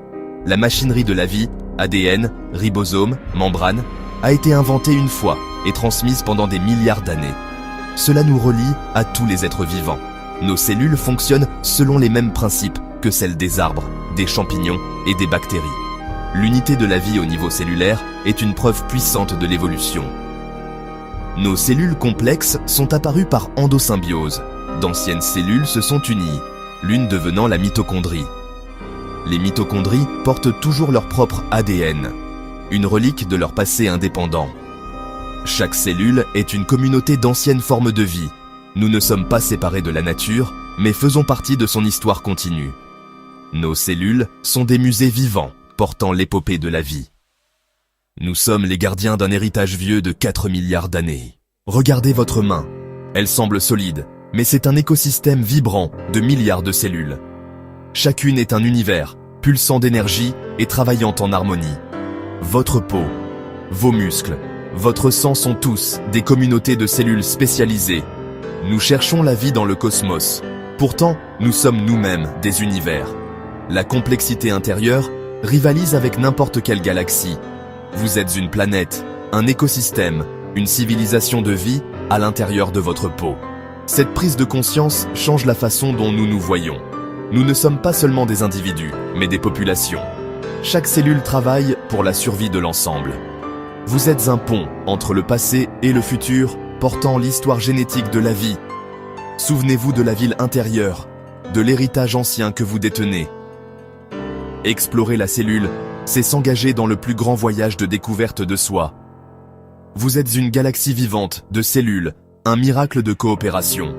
La machinerie de la vie, ADN, ribosome, membrane, a été inventée une fois et transmise pendant des milliards d'années. Cela nous relie à tous les êtres vivants. Nos cellules fonctionnent selon les mêmes principes que celles des arbres, des champignons et des bactéries. l'unité de la vie au niveau cellulaire est une preuve puissante de l'évolution. Nos cellules complexes sont apparues par endosymbiose. D'anciennes cellules se sont unies, l'une devenant la mitochondrie. Les mitochondries portent toujours leur propre ADN, une relique de leur passé indépendant. Chaque cellule est une communauté d'anciennes formes de vie. Nous ne sommes pas séparés de la nature, mais faisons partie de son histoire continue. Nos cellules sont des musées vivants, portant l'épopée de la vie. Nous sommes les gardiens d'un héritage vieux de 4 milliards d'années. Regardez votre main. Elle semble solide, mais c'est un écosystème vibrant de milliards de cellules. Chacune est un univers, pulsant d'énergie et travaillant en harmonie. Votre peau, vos muscles, votre sang sont tous des communautés de cellules spécialisées. Nous cherchons la vie dans le cosmos. Pourtant, nous sommes nous-mêmes des univers. La complexité intérieure rivalise avec n'importe quelle galaxie. Vous êtes une planète, un écosystème, une civilisation de vie à l'intérieur de votre peau. Cette prise de conscience change la façon dont nous nous voyons. Nous ne sommes pas seulement des individus, mais des populations. Chaque cellule travaille pour la survie de l'ensemble. Vous êtes un pont entre le passé et le futur, portant l'histoire génétique de la vie. Souvenez-vous de la ville intérieure, de l'héritage ancien que vous détenez. Explorer la cellule, c'est s'engager dans le plus grand voyage de découverte de soi. Vous êtes une galaxie vivante de cellules, un miracle de coopération.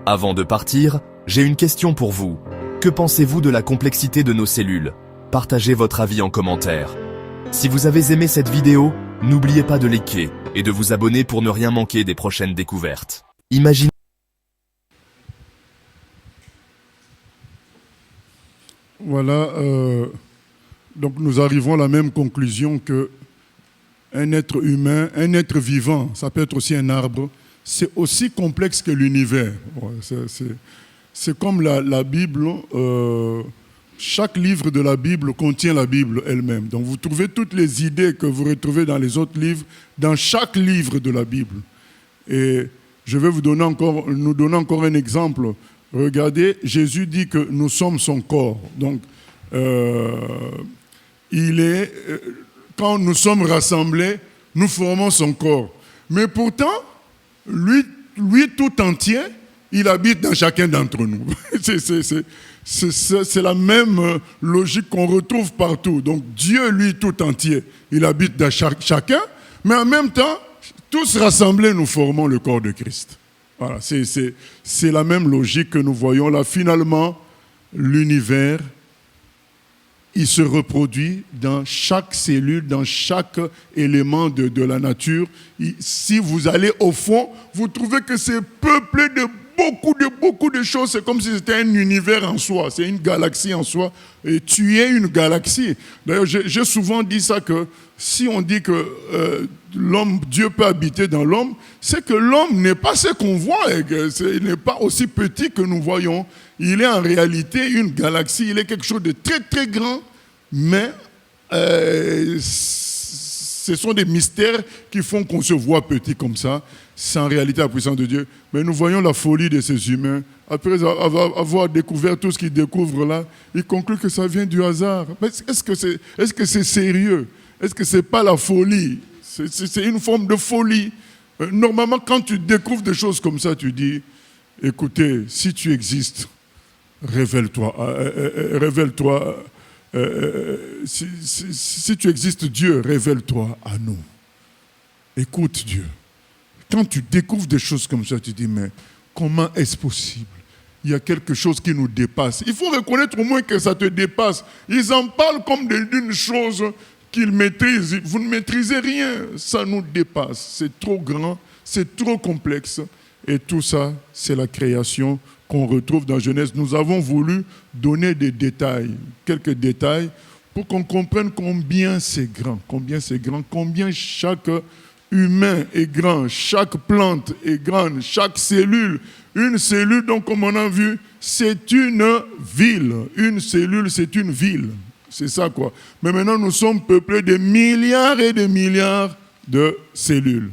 Avant de partir, j'ai une question pour vous. Que pensez-vous de la complexité de nos cellules? Partagez votre avis en commentaire. Si vous avez aimé cette vidéo, n'oubliez pas de liker et de vous abonner pour ne rien manquer des prochaines découvertes. Imaginez. Voilà, donc nous arrivons à la même conclusion que un être humain, un être vivant, ça peut être aussi un arbre, c'est aussi complexe que l'univers. Ouais, c'est comme la Bible, chaque livre de la Bible contient la Bible elle-même. Donc vous trouvez toutes les idées que vous retrouvez dans les autres livres, dans chaque livre de la Bible. Et je vais nous donner encore un exemple. Regardez, Jésus dit que nous sommes son corps. Donc, quand nous sommes rassemblés, nous formons son corps. Mais pourtant, lui tout entier, il habite dans chacun d'entre nous. C'est la même logique qu'on retrouve partout. Donc, Dieu, lui tout entier, il habite dans chacun, mais en même temps, tous rassemblés, nous formons le corps de Christ. Voilà, c'est la même logique que nous voyons là. Finalement, l'univers, il se reproduit dans chaque cellule, dans chaque élément de la nature. Si vous allez au fond, vous trouvez que c'est peuplé de beaucoup de choses. C'est comme si c'était un univers en soi, c'est une galaxie en soi. Et tu es une galaxie. D'ailleurs, j'ai souvent dit ça, que si on dit que Dieu peut habiter dans l'homme, c'est que l'homme n'est pas ce qu'on voit, il n'est pas aussi petit que nous voyons. Il est en réalité une galaxie, il est quelque chose de très très grand, mais ce sont des mystères qui font qu'on se voit petit comme ça. C'est en réalité la puissance de Dieu. Mais nous voyons la folie de ces humains. Après avoir découvert tout ce qu'ils découvrent là, ils concluent que ça vient du hasard. Mais est-ce que c'est sérieux? Est-ce que ce n'est pas la folie? C'est une forme de folie. Normalement, quand tu découvres des choses comme ça, tu dis, écoutez, si tu existes, révèle-toi. Révèle-toi. Si tu existes, Dieu, révèle-toi à nous. Écoute Dieu. Quand tu découvres des choses comme ça, tu dis, mais comment est-ce possible? Il y a quelque chose qui nous dépasse. Il faut reconnaître au moins que ça te dépasse. Ils en parlent comme d'une chose qu'ils maîtrisent. Vous ne maîtrisez rien. Ça nous dépasse. C'est trop grand, c'est trop complexe. Et tout ça, c'est la création qu'on retrouve dans Genèse. Nous avons voulu donner des détails, quelques détails, pour qu'on comprenne combien c'est grand, combien chaque humain est grand, chaque plante est grande, chaque cellule. Une cellule, donc, comme on a vu, c'est une ville. Une cellule, c'est une ville. C'est ça, quoi. Mais maintenant, nous sommes peuplés de milliards et de milliards de cellules.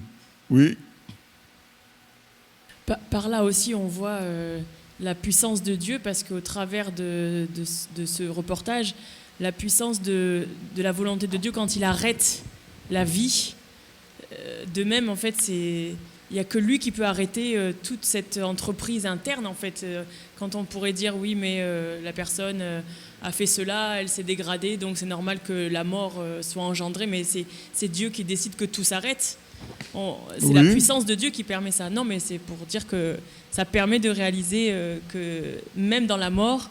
Oui. Par là aussi, on voit la puissance de Dieu, parce qu'au travers de ce reportage, la puissance de la volonté de Dieu quand il arrête la vie. De même, en fait, il n'y a que lui qui peut arrêter toute cette entreprise interne, en fait. Quand on pourrait dire, oui, mais la personne a fait cela, elle s'est dégradée, donc c'est normal que la mort soit engendrée, mais c'est Dieu qui décide que tout s'arrête. C'est la puissance de Dieu qui permet ça. Non, mais c'est pour dire que ça permet de réaliser que même dans la mort,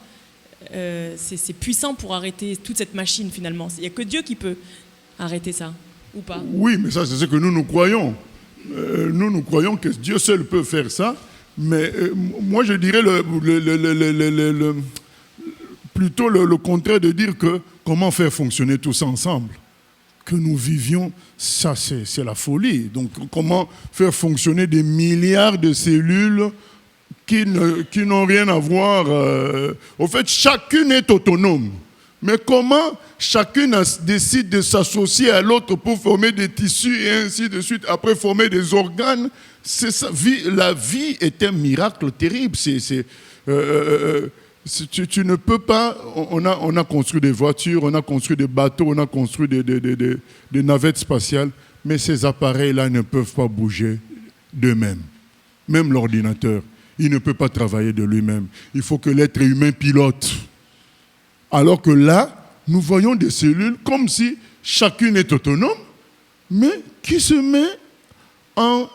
c'est puissant pour arrêter toute cette machine, finalement. Il n'y a que Dieu qui peut arrêter ça, ou pas. Oui, mais ça, c'est ce que nous croyons. Nous croyons que Dieu seul peut faire ça, mais moi, je dirais plutôt le contraire, de dire que comment faire fonctionner tout ça ensemble. Que nous vivions, ça c'est la folie. Donc comment faire fonctionner des milliards de cellules qui n'ont rien à voir. Au fait, chacune est autonome. Mais comment chacune décide de s'associer à l'autre pour former des tissus et ainsi de suite, après former des organes, c'est ça. La vie est un miracle terrible. Tu ne peux pas. On a construit des voitures, on a construit des bateaux, on a construit des navettes spatiales, mais ces appareils-là ne peuvent pas bouger d'eux-mêmes. Même l'ordinateur, il ne peut pas travailler de lui-même. Il faut que l'être humain pilote. Alors que là, nous voyons des cellules comme si chacune est autonome, mais qui se met en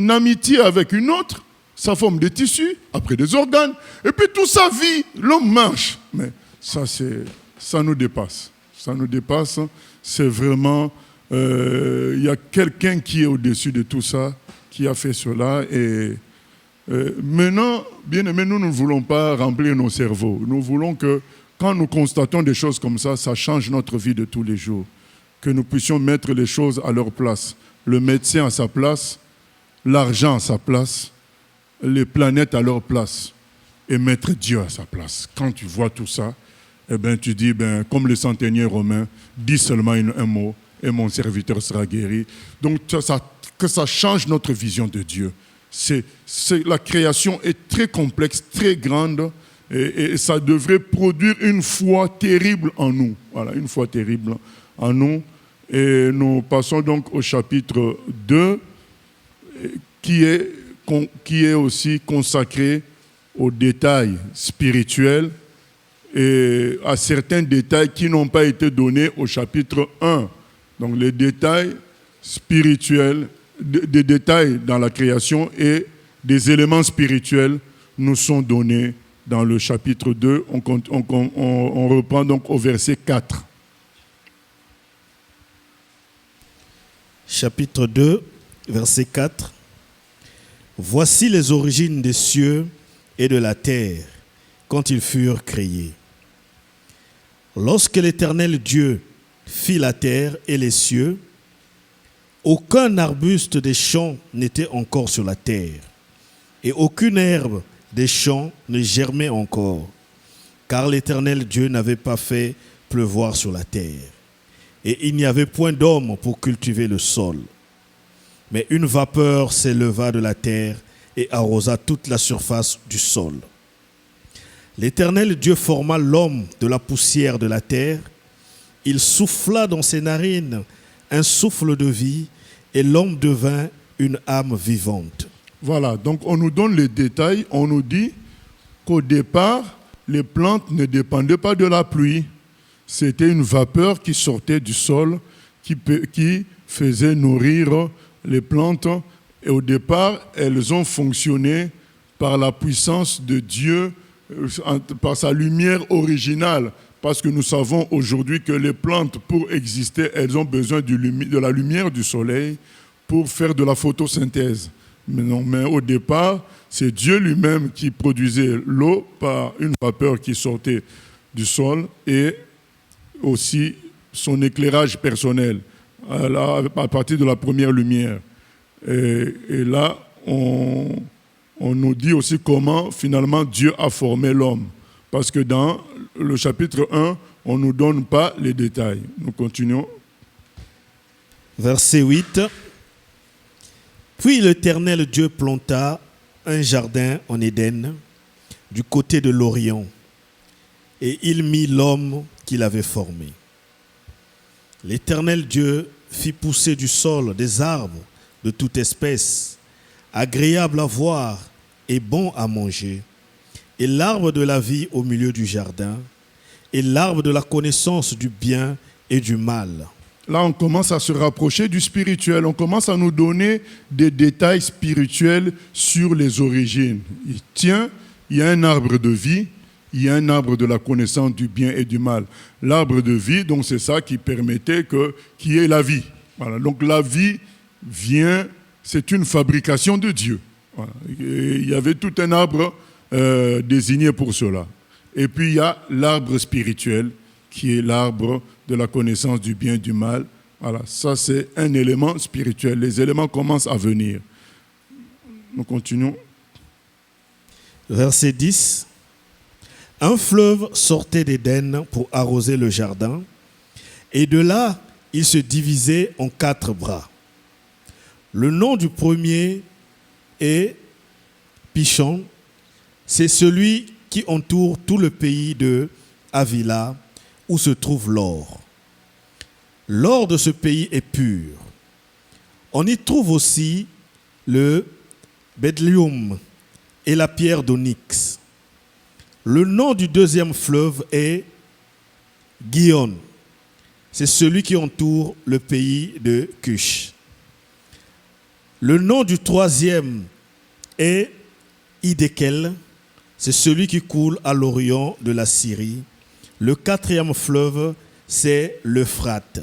amitié avec une autre. Ça forme des tissus, après des organes, et puis tout ça vit, l'homme marche. Mais ça nous dépasse. Ça nous dépasse. C'est vraiment, il y a quelqu'un qui est au-dessus de tout ça, qui a fait cela. Et maintenant, bien aimé, nous ne voulons pas remplir nos cerveaux. Nous voulons que, quand nous constatons des choses comme ça change notre vie de tous les jours. Que nous puissions mettre les choses à leur place. Le médecin à sa place, l'argent à sa place, les planètes à leur place et mettre Dieu à sa place. Quand tu vois tout ça, eh ben, tu dis, comme le centenier romain, dis seulement un mot et mon serviteur sera guéri. Donc que ça change notre vision de Dieu. La création est très complexe, très grande et ça devrait produire une foi terrible en nous. Voilà, une foi terrible en nous. Et nous passons donc au chapitre 2 qui est aussi consacré aux détails spirituels et à certains détails qui n'ont pas été donnés au chapitre 1. Donc les détails spirituels, des détails dans la création et des éléments spirituels nous sont donnés dans le chapitre 2. On reprend donc au verset 4. Chapitre 2, verset 4. Voici les origines des cieux et de la terre quand ils furent créés. Lorsque l'Éternel Dieu fit la terre et les cieux, aucun arbuste des champs n'était encore sur la terre, et aucune herbe des champs ne germait encore, car l'Éternel Dieu n'avait pas fait pleuvoir sur la terre, et il n'y avait point d'homme pour cultiver le sol. Mais une vapeur s'éleva de la terre et arrosa toute la surface du sol. L'Éternel Dieu forma l'homme de la poussière de la terre. Il souffla dans ses narines un souffle de vie et l'homme devint une âme vivante. Voilà, donc on nous donne les détails. On nous dit qu'au départ, les plantes ne dépendaient pas de la pluie. C'était une vapeur qui sortait du sol, qui faisait nourrir les plantes. Et au départ, elles ont fonctionné par la puissance de Dieu, par sa lumière originale. Parce que nous savons aujourd'hui que les plantes, pour exister, elles ont besoin de la lumière du soleil pour faire de la photosynthèse. Mais au départ, c'est Dieu lui-même qui produisait l'eau par une vapeur qui sortait du sol et aussi son éclairage personnel à partir de la première lumière. Et là, on nous dit aussi comment finalement Dieu a formé l'homme. Parce que dans le chapitre 1, on ne nous donne pas les détails. Nous continuons. Verset 8. Puis l'Éternel Dieu planta un jardin en Éden, du côté de l'Orient, et il mit l'homme qu'il avait formé. L'Éternel Dieu fit pousser du sol des arbres de toute espèce, agréables à voir et bons à manger, et l'arbre de la vie au milieu du jardin, et l'arbre de la connaissance du bien et du mal. Là, on commence à se rapprocher du spirituel. On commence à nous donner des détails spirituels sur les origines. Tiens, il y a un arbre de vie, il y a un arbre de la connaissance du bien et du mal. L'arbre de vie, donc c'est ça qui permettait qu'il y ait la vie. Voilà. Donc la vie vient, c'est une fabrication de Dieu. Voilà. Et il y avait tout un arbre désigné pour cela. Et puis il y a l'arbre spirituel, qui est l'arbre de la connaissance du bien et du mal. Voilà, ça c'est un élément spirituel. Les éléments commencent à venir. Nous continuons. Verset 10. Un fleuve sortait d'Éden pour arroser le jardin, et de là, il se divisait en 4 bras. Le nom du premier est Pishon, c'est celui qui entoure tout le pays de Havila, où se trouve l'or. L'or de ce pays est pur. On y trouve aussi le bédlium et la pierre d'onyx. Le nom du deuxième fleuve est Gihon. C'est celui qui entoure le pays de Cush. Le nom du troisième est Hiddekel. C'est celui qui coule à l'orient de la Syrie. Le quatrième fleuve, c'est l'Euphrate.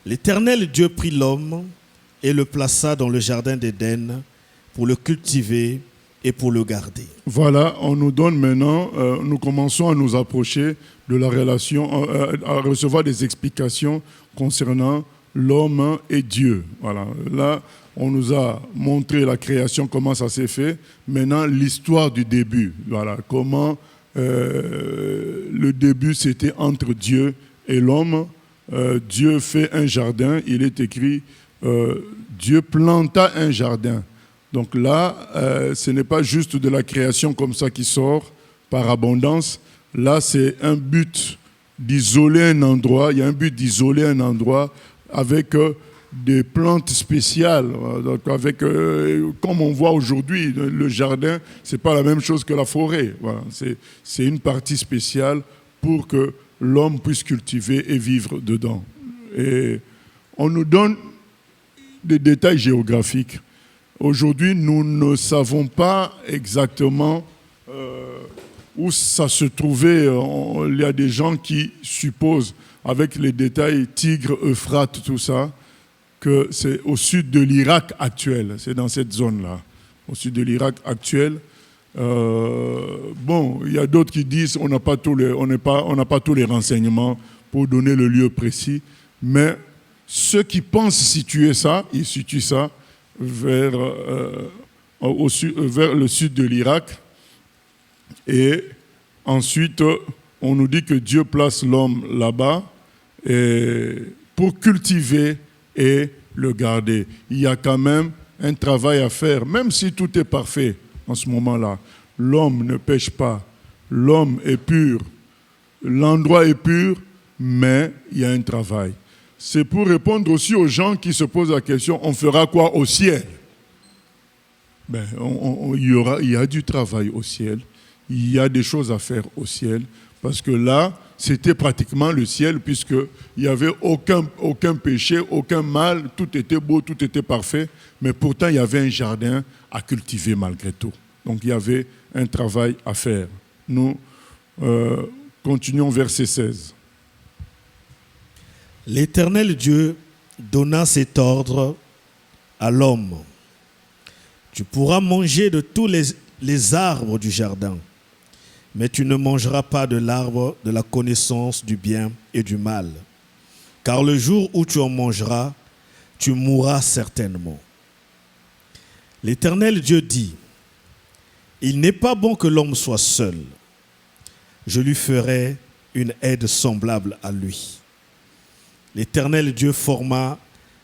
L'Éternel Dieu prit l'homme et le plaça dans le jardin d'Éden pour le cultiver et pour le garder. Voilà, on nous donne maintenant, nous commençons à nous approcher de la relation, à recevoir des explications concernant l'homme et Dieu. Voilà, là, on nous a montré la création, comment ça s'est fait. Maintenant, l'histoire du début. Voilà, comment le début, c'était entre Dieu et l'homme. Dieu fait un jardin, il est écrit, Dieu planta un jardin. Donc là, ce n'est pas juste de la création comme ça qui sort par abondance. Là, c'est un but d'isoler un endroit. Il y a un but d'isoler un endroit avec des plantes spéciales. Donc avec, comme on voit aujourd'hui, le jardin, ce n'est pas la même chose que la forêt. Voilà. C'est une partie spéciale pour que l'homme puisse cultiver et vivre dedans. Et on nous donne des détails géographiques. Aujourd'hui, nous ne savons pas exactement où ça se trouvait. Il y a des gens qui supposent, avec les détails Tigre, Euphrate, tout ça, que c'est au sud de l'Irak actuel. C'est dans cette zone-là, au sud de l'Irak actuel. Bon, il y a d'autres qui disent on n'a pas tous les renseignements pour donner le lieu précis, mais ceux qui pensent situer ça, ils situent ça vers le sud de l'Irak. Et ensuite, on nous dit que Dieu place l'homme là-bas pour cultiver et le garder. Il y a quand même un travail à faire, même si tout est parfait en ce moment-là. L'homme ne pêche pas, l'homme est pur, l'endroit est pur, mais il y a un travail. C'est pour répondre aussi aux gens qui se posent la question, on fera quoi au ciel? Ben, il y a du travail au ciel, il y a des choses à faire au ciel, parce que là, c'était pratiquement le ciel, puisqu'il n'y avait aucun péché, aucun mal, tout était beau, tout était parfait, mais pourtant il y avait un jardin à cultiver malgré tout. Donc il y avait un travail à faire. Nous continuons verset 16. L'Éternel Dieu donna cet ordre à l'homme. Tu pourras manger de tous les arbres du jardin, mais tu ne mangeras pas de l'arbre de la connaissance du bien et du mal. Car le jour où tu en mangeras, tu mourras certainement. L'Éternel Dieu dit, il n'est pas bon que l'homme soit seul. Je lui ferai une aide semblable à lui. L'Éternel Dieu forma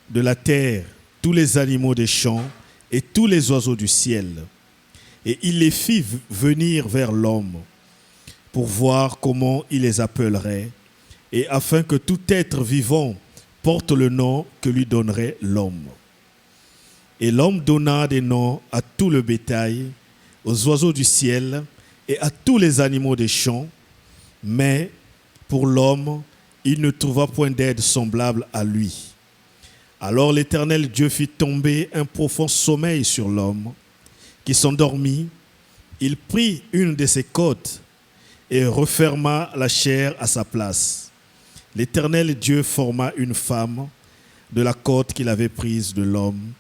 de la terre tous les animaux des champs et tous les oiseaux du ciel. Et il les fit venir vers l'homme pour voir comment il les appellerait, et afin que tout être vivant porte le nom que lui donnerait l'homme. Et l'homme donna des noms à tout le bétail, aux oiseaux du ciel et à tous les animaux des champs, mais pour l'homme, il ne trouva point d'aide semblable à lui. Alors l'Éternel Dieu fit tomber un profond sommeil sur l'homme, qui s'endormit. Il prit une de ses côtes et referma la chair à sa place. L'Éternel Dieu forma une femme de la côte qu'il avait prise de l'homme,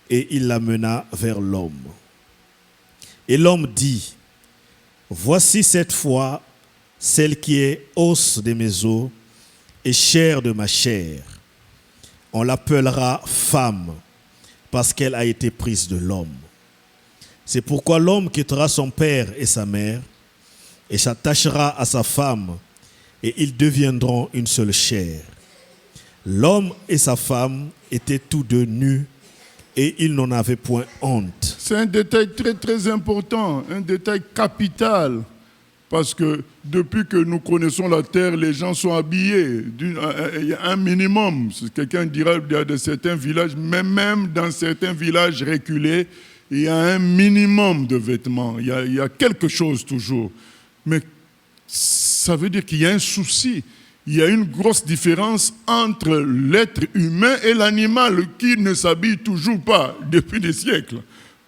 et il l'amena vers l'homme. Et l'homme dit, « Voici cette fois celle qui est os de mes os et chair de ma chair. On l'appellera femme, parce qu'elle a été prise de l'homme. C'est pourquoi l'homme quittera son père et sa mère, et s'attachera à sa femme, et ils deviendront une seule chair. L'homme et sa femme étaient tous deux nus, et ils n'en avaient point honte. » C'est un détail très très important, un détail capital, parce que depuis que nous connaissons la terre, les gens sont habillés. Il y a un minimum, quelqu'un dira, il y a de certains villages, même dans certains villages reculés, il y a un minimum de vêtements, il y a quelque chose toujours. Mais ça veut dire qu'il y a un souci. Il y a une grosse différence entre l'être humain et l'animal qui ne s'habille toujours pas depuis des siècles.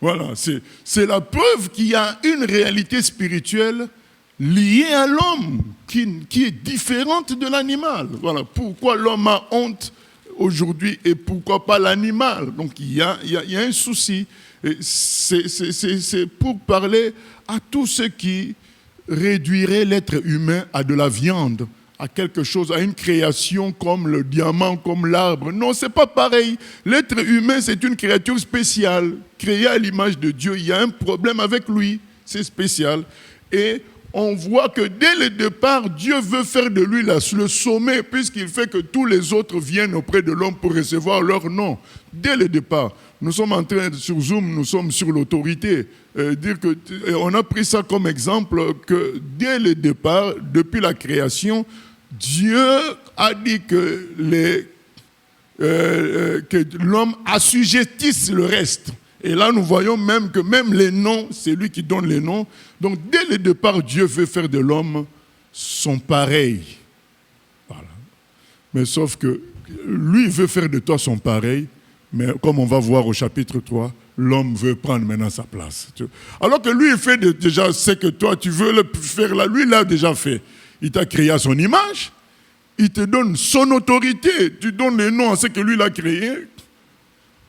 Voilà, c'est la preuve qu'il y a une réalité spirituelle liée à l'homme qui est différente de l'animal. Voilà, pourquoi l'homme a honte aujourd'hui et pourquoi pas l'animal. Donc il y a un souci. C'est pour parler à tous ceux qui réduiraient l'être humain à de la viande, à quelque chose, à une création comme le diamant, comme l'arbre. Non, c'est pas pareil. L'être humain, c'est une créature spéciale, créée à l'image de Dieu. Il y a un problème avec lui, c'est spécial. Et on voit que dès le départ, Dieu veut faire de lui le sommet, puisqu'il fait que tous les autres viennent auprès de l'homme pour recevoir leur nom. Dès le départ, nous sommes en train, sur Zoom, nous sommes sur l'autorité. On a pris ça comme exemple que dès le départ, depuis la création, Dieu a dit que l'homme assujettisse le reste. Et là, nous voyons même que même les noms, c'est lui qui donne les noms. Donc, dès le départ, Dieu veut faire de l'homme son pareil. Voilà. Mais sauf que lui veut faire de toi son pareil, mais comme on va voir au chapitre 3, l'homme veut prendre maintenant sa place. Alors que lui, il fait déjà ce que toi, tu veux le faire là. Lui, il l'a déjà fait. Il t'a créé à son image. Il te donne son autorité. Tu donnes les noms à ce que lui, il a créé.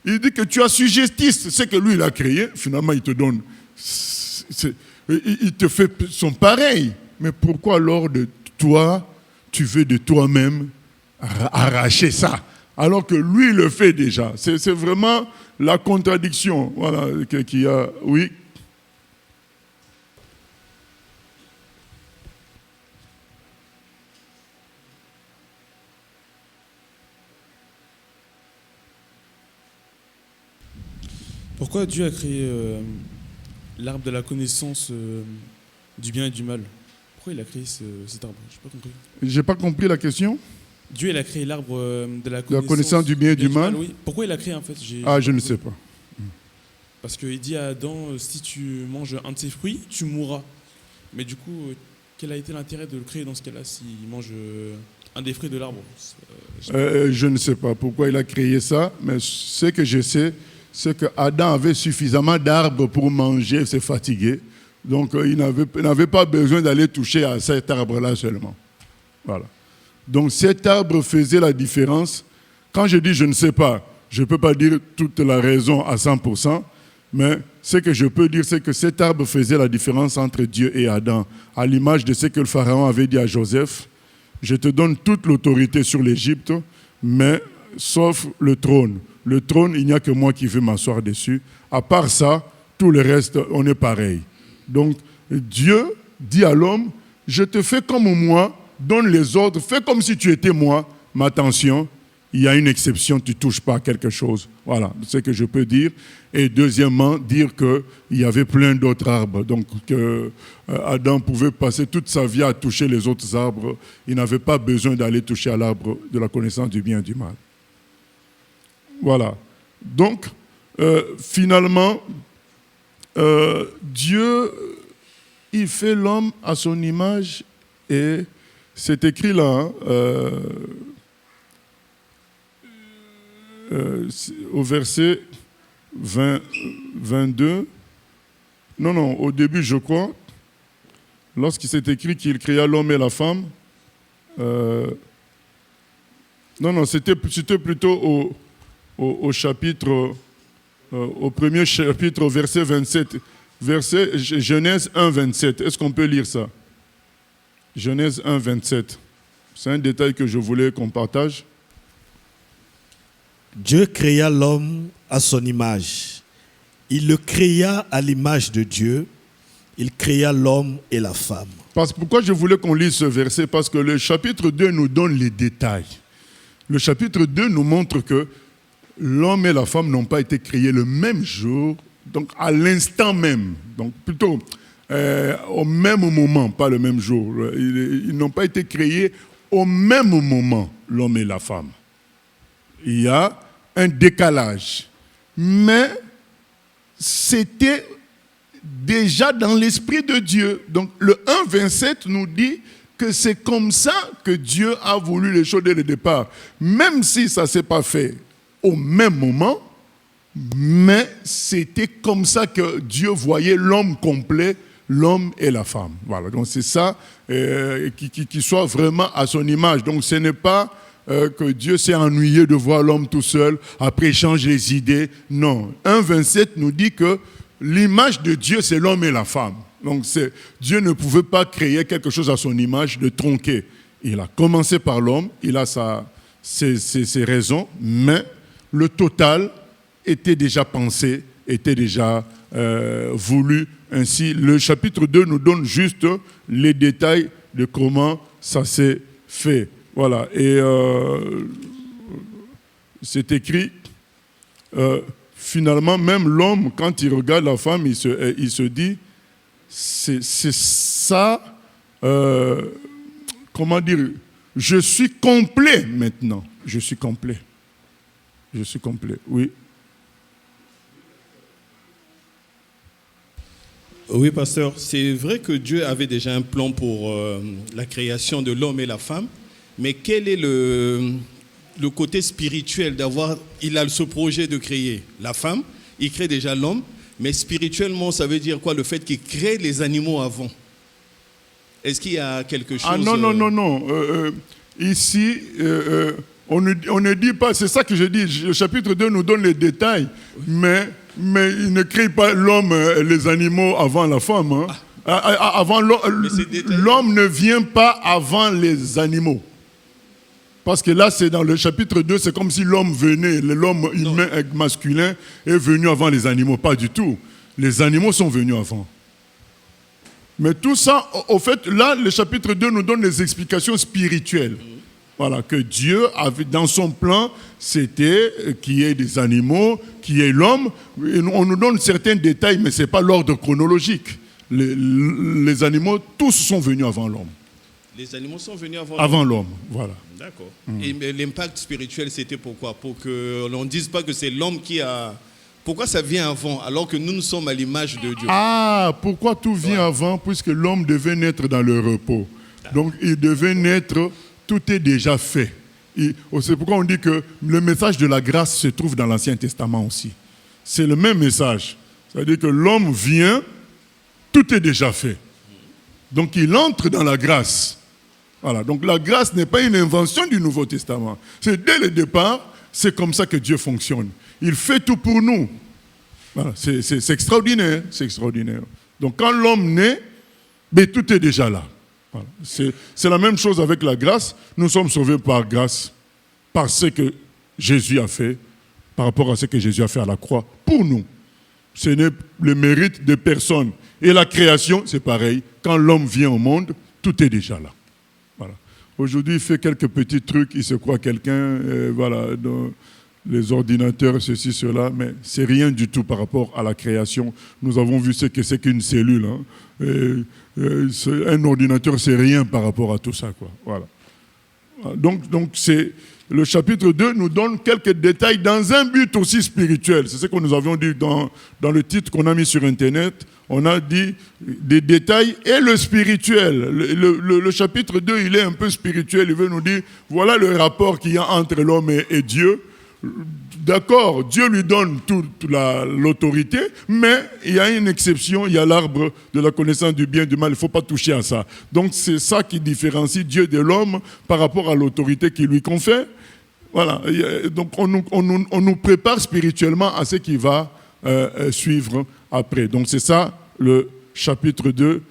Il dit que tu assujettisses ce que lui, il a créé. Finalement, il te donne... Il te fait son pareil. Mais pourquoi alors de toi, tu veux de toi-même arracher ça? Alors que lui, il le fait déjà. C'est vraiment la contradiction. Voilà, qu'il y a... Oui. Pourquoi Dieu a créé l'arbre de la connaissance du bien et du mal? Pourquoi il a créé cet arbre? Je n'ai pas compris. J'ai pas compris la question. Dieu, il a créé l'arbre de la connaissance du bien et du mal. Oui. Pourquoi il a créé en fait? Je ne sais pas. Parce qu'il dit à Adam, si tu manges un de ses fruits, tu mourras. Mais du coup, quel a été l'intérêt de le créer dans ce cas-là s'il mange un des fruits de l'arbre? Je ne sais pas pourquoi il a créé ça, mais ce que je sais, c'est qu'Adam avait suffisamment d'arbres pour manger, se fatiguer. Donc, il n'avait pas besoin d'aller toucher à cet arbre-là seulement. Voilà. Donc, cet arbre faisait la différence. Quand je dis je ne sais pas, je ne peux pas dire toute la raison à 100%, mais ce que je peux dire, c'est que cet arbre faisait la différence entre Dieu et Adam. À l'image de ce que le Pharaon avait dit à Joseph, je te donne toute l'autorité sur l'Égypte, mais sauf le trône. Le trône, il n'y a que moi qui veux m'asseoir dessus. À part ça, tout le reste, on est pareil. Donc, Dieu dit à l'homme, je te fais comme moi, donne les ordres, fais comme si tu étais moi, mais attention, il y a une exception, tu ne touches pas à quelque chose. Voilà, c'est ce que je peux dire. Et deuxièmement, dire qu'il y avait plein d'autres arbres. Donc, Adam pouvait passer toute sa vie à toucher les autres arbres. Il n'avait pas besoin d'aller toucher à l'arbre de la connaissance du bien et du mal. Voilà. Donc, finalement, Dieu, il fait l'homme à son image et c'est écrit là, au verset 22, non, au début je crois, lorsqu'il s'est écrit qu'il créa l'homme et la femme, c'était plutôt au chapitre, au premier chapitre, au verset 27, Genèse 1, 27. Est-ce qu'on peut lire ça? Genèse 1, 27. C'est un détail que je voulais qu'on partage. Dieu créa l'homme à son image. Il le créa à l'image de Dieu. Il créa l'homme et la femme. Pourquoi je voulais qu'on lise ce verset? Parce que le chapitre 2 nous donne les détails. Le chapitre 2 nous montre que l'homme et la femme n'ont pas été créés le même jour, donc à l'instant même, donc plutôt au même moment, pas le même jour. Ils n'ont pas été créés au même moment, l'homme et la femme. Il y a un décalage. Mais c'était déjà dans l'esprit de Dieu. Donc le 1,27 nous dit que c'est comme ça que Dieu a voulu les choses dès le départ. Même si ça ne s'est pas fait au même moment, mais c'était comme ça que Dieu voyait l'homme complet, l'homme et la femme. Voilà, donc c'est ça, qui soit vraiment à son image. Donc ce n'est pas que Dieu s'est ennuyé de voir l'homme tout seul, après il change les idées. Non, 1,27 nous dit que l'image de Dieu, c'est l'homme et la femme. Donc Dieu ne pouvait pas créer quelque chose à son image de tronqué. Il a commencé par l'homme, il a ses raisons, mais le total était déjà pensé, était déjà voulu. Ainsi, le chapitre 2 nous donne juste les détails de comment ça s'est fait. Voilà, et c'est écrit, finalement, même l'homme, quand il regarde la femme, il se dit, c'est ça, comment dire, je suis complet maintenant, je suis complet, oui. Oui, pasteur, c'est vrai que Dieu avait déjà un plan pour la création de l'homme et la femme, mais quel est le côté spirituel il a ce projet de créer la femme, il crée déjà l'homme, mais spirituellement, ça veut dire quoi? Le fait qu'il crée les animaux avant. Est-ce qu'il y a quelque chose... Ah non. Ici, on ne dit pas, c'est ça que je dis, le chapitre 2 nous donne les détails, mais il ne crée pas l'homme, les animaux avant la femme. Hein. Avant l'homme ne vient pas avant les animaux. Parce que là, c'est dans le chapitre 2, c'est comme si l'homme venait, l'homme humain masculin est venu avant les animaux. Pas du tout. Les animaux sont venus avant. Mais tout ça, au fait, là, le chapitre 2 nous donne des explications spirituelles. Voilà, que Dieu avait dans son plan, c'était qu'il y ait des animaux, qu'il y ait l'homme. On nous donne certains détails, mais ce n'est pas l'ordre chronologique. Les animaux, tous sont venus avant l'homme. Les animaux sont venus avant l'homme, voilà. D'accord. Et l'impact spirituel, c'était pourquoi? Pour qu'on ne dise pas que c'est l'homme qui a... Pourquoi ça vient avant, alors que nous sommes à l'image de Dieu? Ah, pourquoi tout vient avant? Puisque l'homme devait naître dans le repos. Donc, il devait naître, tout est déjà fait. C'est pourquoi on dit que le message de la grâce se trouve dans l'Ancien Testament aussi. C'est le même message. C'est-à-dire que l'homme vient, tout est déjà fait. Donc, il entre dans la grâce. Voilà, donc la grâce n'est pas une invention du Nouveau Testament. C'est dès le départ, c'est comme ça que Dieu fonctionne. Il fait tout pour nous. Voilà, c'est extraordinaire, c'est extraordinaire. Donc quand l'homme naît, tout est déjà là. Voilà. C'est la même chose avec la grâce. Nous sommes sauvés par grâce, par ce que Jésus a fait, par rapport à ce que Jésus a fait à la croix, pour nous. Ce n'est le mérite de personne. Et la création, c'est pareil. Quand l'homme vient au monde, tout est déjà là. Voilà. Aujourd'hui, il fait quelques petits trucs, il se croit quelqu'un, voilà, dans les ordinateurs, ceci, cela, mais c'est rien du tout par rapport à la création. Nous avons vu ce que c'est qu'une cellule. Hein. Un ordinateur, c'est rien par rapport à tout ça, quoi. Voilà. Donc c'est... Le chapitre 2 nous donne quelques détails dans un but aussi spirituel. C'est ce que nous avions dit dans le titre qu'on a mis sur Internet. On a dit des détails et le spirituel. Le chapitre 2, il est un peu spirituel. Il veut nous dire, voilà le rapport qu'il y a entre l'homme et Dieu. D'accord, Dieu lui donne toute l'autorité, mais il y a une exception, il y a l'arbre de la connaissance du bien et du mal, il ne faut pas toucher à ça. Donc c'est ça qui différencie Dieu de l'homme par rapport à l'autorité qu'il lui confère. Voilà, donc on nous prépare spirituellement à ce qui va suivre après. Donc c'est ça le chapitre 2.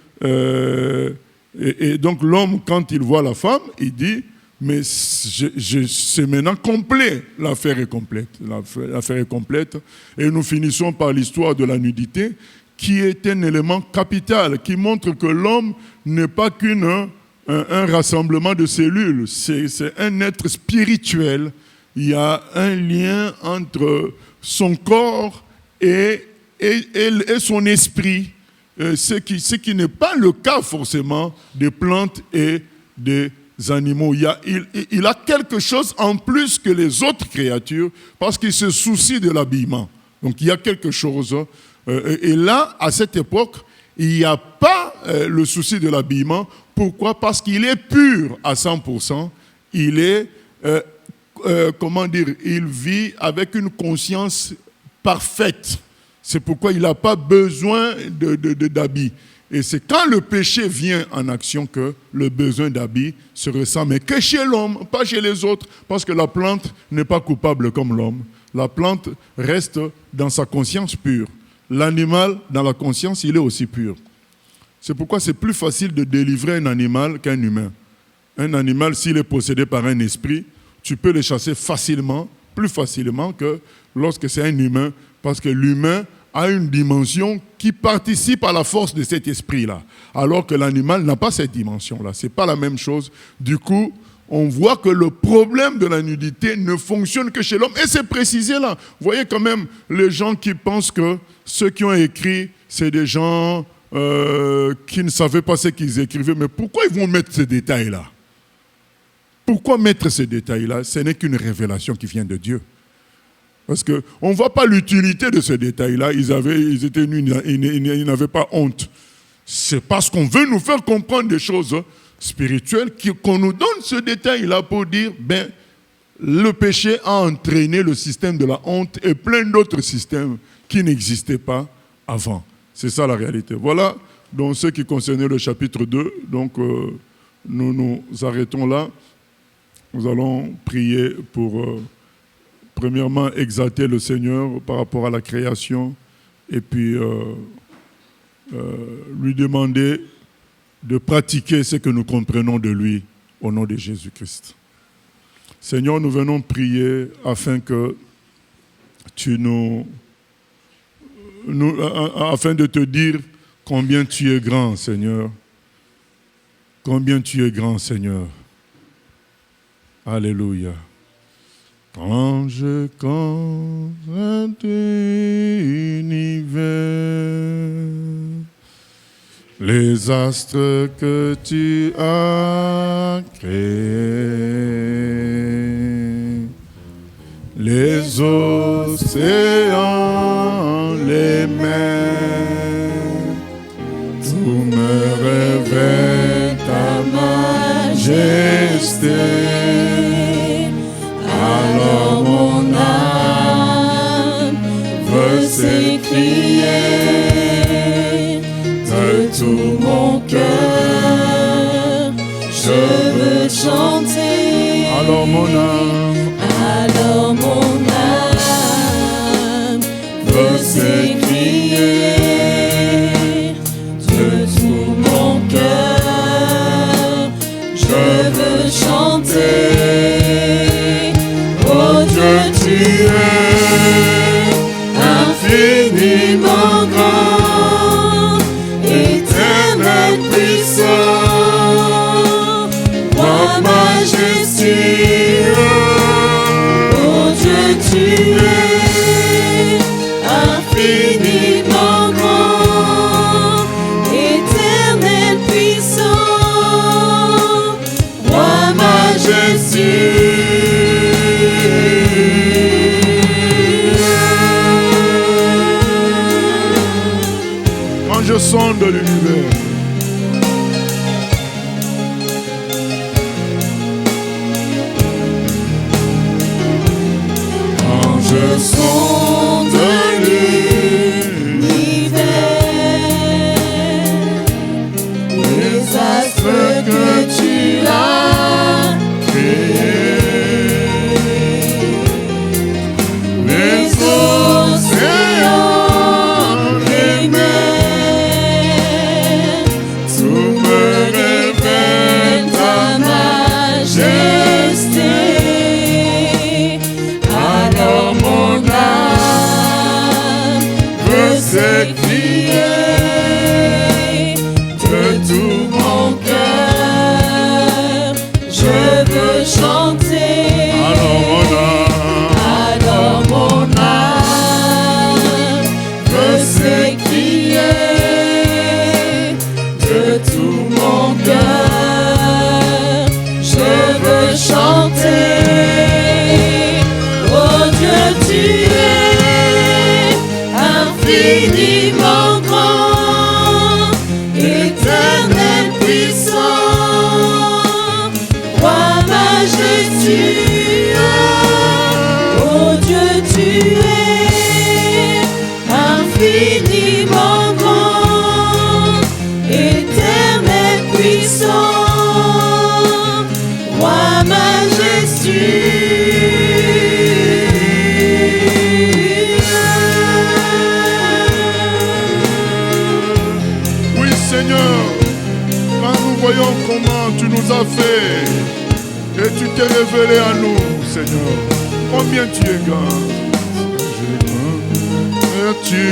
Et donc l'homme, quand il voit la femme, il dit... Mais c'est maintenant complet, l'affaire est complète. L'affaire est complète. Et nous finissons par l'histoire de la nudité, qui est un élément capital, qui montre que l'homme n'est pas qu'un rassemblement de cellules, c'est un être spirituel. Il y a un lien entre son corps et son esprit, ce qui n'est pas le cas forcément des plantes et des animaux. Il a quelque chose en plus que les autres créatures parce qu'il se soucie de l'habillement. Donc il y a quelque chose. Et là, à cette époque, il n'y a pas le souci de l'habillement. Pourquoi? Parce qu'il est pur à 100%. Il est, il vit avec une conscience parfaite. C'est pourquoi il n'a pas besoin d'habits. Et c'est quand le péché vient en action que le besoin d'habits se ressent, mais que chez l'homme, pas chez les autres, parce que la plante n'est pas coupable comme l'homme. La plante reste dans sa conscience pure. L'animal, dans la conscience, il est aussi pur. C'est pourquoi c'est plus facile de délivrer un animal qu'un humain. Un animal, s'il est possédé par un esprit, tu peux le chasser facilement, plus facilement que lorsque c'est un humain, parce que l'humain a une dimension qui participe à la force de cet esprit-là, alors que l'animal n'a pas cette dimension-là. Ce n'est pas la même chose. Du coup, on voit que le problème de la nudité ne fonctionne que chez l'homme. Et c'est précisé là. Vous voyez quand même les gens qui pensent que ceux qui ont écrit, c'est des gens qui ne savaient pas ce qu'ils écrivaient. Mais pourquoi ils vont mettre ces détails-là? Pourquoi mettre ces détails-là? Ce n'est qu'une révélation qui vient de Dieu. Parce qu'on ne voit pas l'utilité de ces détails-là. Ils étaient nus, ils n'avaient pas honte. C'est parce qu'on veut nous faire comprendre des choses spirituelles qu'on nous donne ce détail-là pour dire, le péché a entraîné le système de la honte et plein d'autres systèmes qui n'existaient pas avant. C'est ça la réalité. Voilà donc ce qui concernait le chapitre 2. Donc nous nous arrêtons là. Nous allons prier pour... premièrement, exalter le Seigneur par rapport à la création et puis lui demander de pratiquer ce que nous comprenons de lui au nom de Jésus-Christ. Seigneur, nous venons prier afin que afin de te dire combien tu es grand, Seigneur. Combien tu es grand, Seigneur. Alléluia. Quand je contemple l'univers, les astres que tu as créés, les océans, les mers, tout me révèle ta majesté. Alors mon âme veut s'écrier de tout mon cœur, je veux chanter. Alors mon âme veut s'écrier de tout mon cœur, je veux chanter. Tu es infiniment grand, éternel puissant, toi ma infiniment grand, éternel puissant, roi majestueux. Quand je sonde l'univers, je sonde l'univers, les astres que tu as créés, les océans, les mers, tout me révèle ta majesté. Alors mon âme veut s'écrier de tout mon cœur, je veux chanter. Alors mon âme veut s'écrier de tout mon cœur, je veux chanter. Tu es infiniment grand, éternel puissant, roi majestueux. Oh Dieu, tu es infiniment grand, éternel puissant, roi majestueux. Seigneur, quand nous voyons comment tu nous as fait et tu t'es révélé à nous, Seigneur, combien tu es grand. Et tu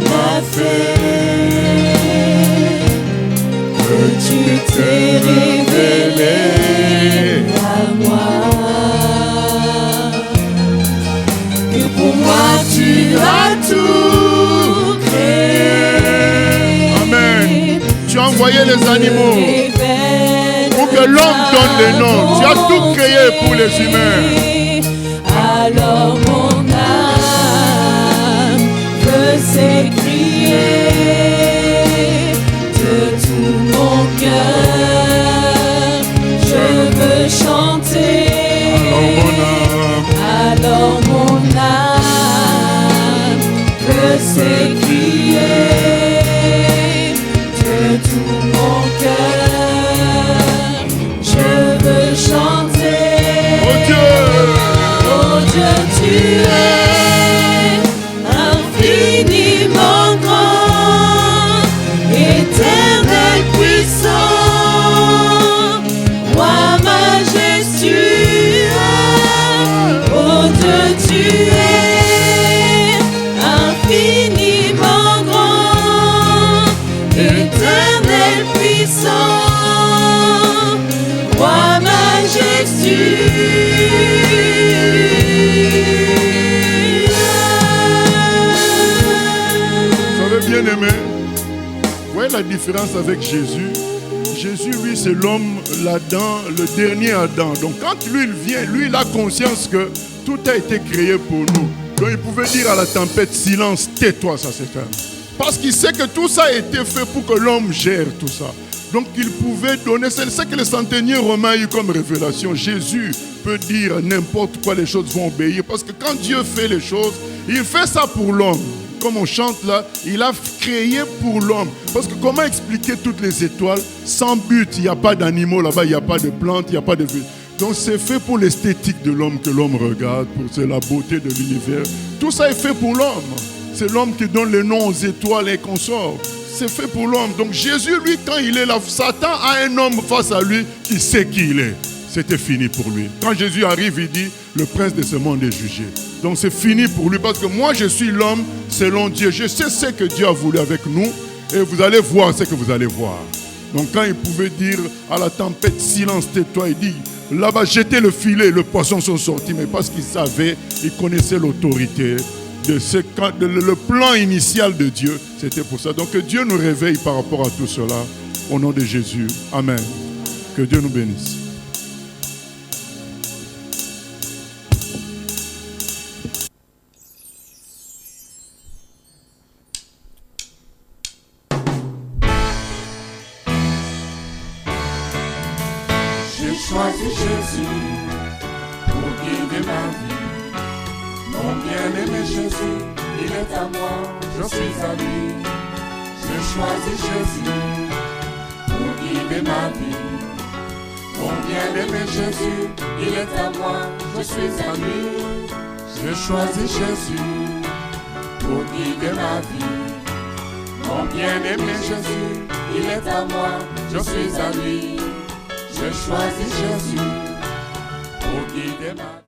m'as fait, que tu t'es révélé à moi, que pour moi tu as tout créé. Tu as envoyé les animaux pour que l'homme donne les noms. Tu as tout créé pour les humains. Alors mon âme veut s'écrier de tout mon cœur, je veux chanter. Alors mon âme veut s'écrier tout mon cœur, je veux chanter. Oh Dieu, tu es infiniment grand, éternel puissant, roi majestueux. Oh Dieu, tu es infiniment grand, éternel puissant, roi majestueux. Vous avez bien aimé? Vous voyez la différence avec Jésus? Jésus, lui, c'est l'homme, l'Adam, le dernier Adam. Donc quand lui, il vient, lui, il a conscience que tout a été créé pour nous. Donc il pouvait dire à la tempête, silence, tais-toi, ça c'est un. Parce qu'il sait que tout ça a été fait pour que l'homme gère tout ça. Donc il pouvait donner, c'est ce que le centenier romain a eu comme révélation. Jésus peut dire n'importe quoi, les choses vont obéir. Parce que quand Dieu fait les choses, il fait ça pour l'homme. Comme on chante là, il a créé pour l'homme. Parce que comment expliquer toutes les étoiles sans but? Il n'y a pas d'animaux là-bas, il n'y a pas de plantes, il n'y a pas de vie. Donc c'est fait pour l'esthétique de l'homme que l'homme regarde, pour la beauté de l'univers. Tout ça est fait pour l'homme. C'est l'homme qui donne les noms aux étoiles et consorts. C'est fait pour l'homme. Donc Jésus, lui, quand il est là, Satan a un homme face à lui qui sait qui il est. C'était fini pour lui. Quand Jésus arrive, il dit, le prince de ce monde est jugé. Donc c'est fini pour lui parce que moi, je suis l'homme selon Dieu. Je sais ce que Dieu a voulu avec nous et vous allez voir ce que vous allez voir. Donc quand il pouvait dire à la tempête, silence, tais-toi, il dit, là-bas, jetez le filet, les poissons sont sortis. Mais parce qu'il savait, il connaissait l'autorité le plan initial de Dieu, c'était pour ça. Donc que Dieu nous réveille par rapport à tout cela. Au nom de Jésus. Amen. Que Dieu nous bénisse. J'ai choisi Jésus pour guider ma vie. Mon bien-aimé Jésus, il est à moi, je suis à lui. J'ai choisi Jésus pour guider ma vie. Mon bien-aimé Jésus, il est à moi, je suis à lui. J'ai choisi Jésus pour guider ma vie. Mon bien-aimé Jésus, il est à moi, je suis à lui. J'ai choisi Jésus pour guider ma vie.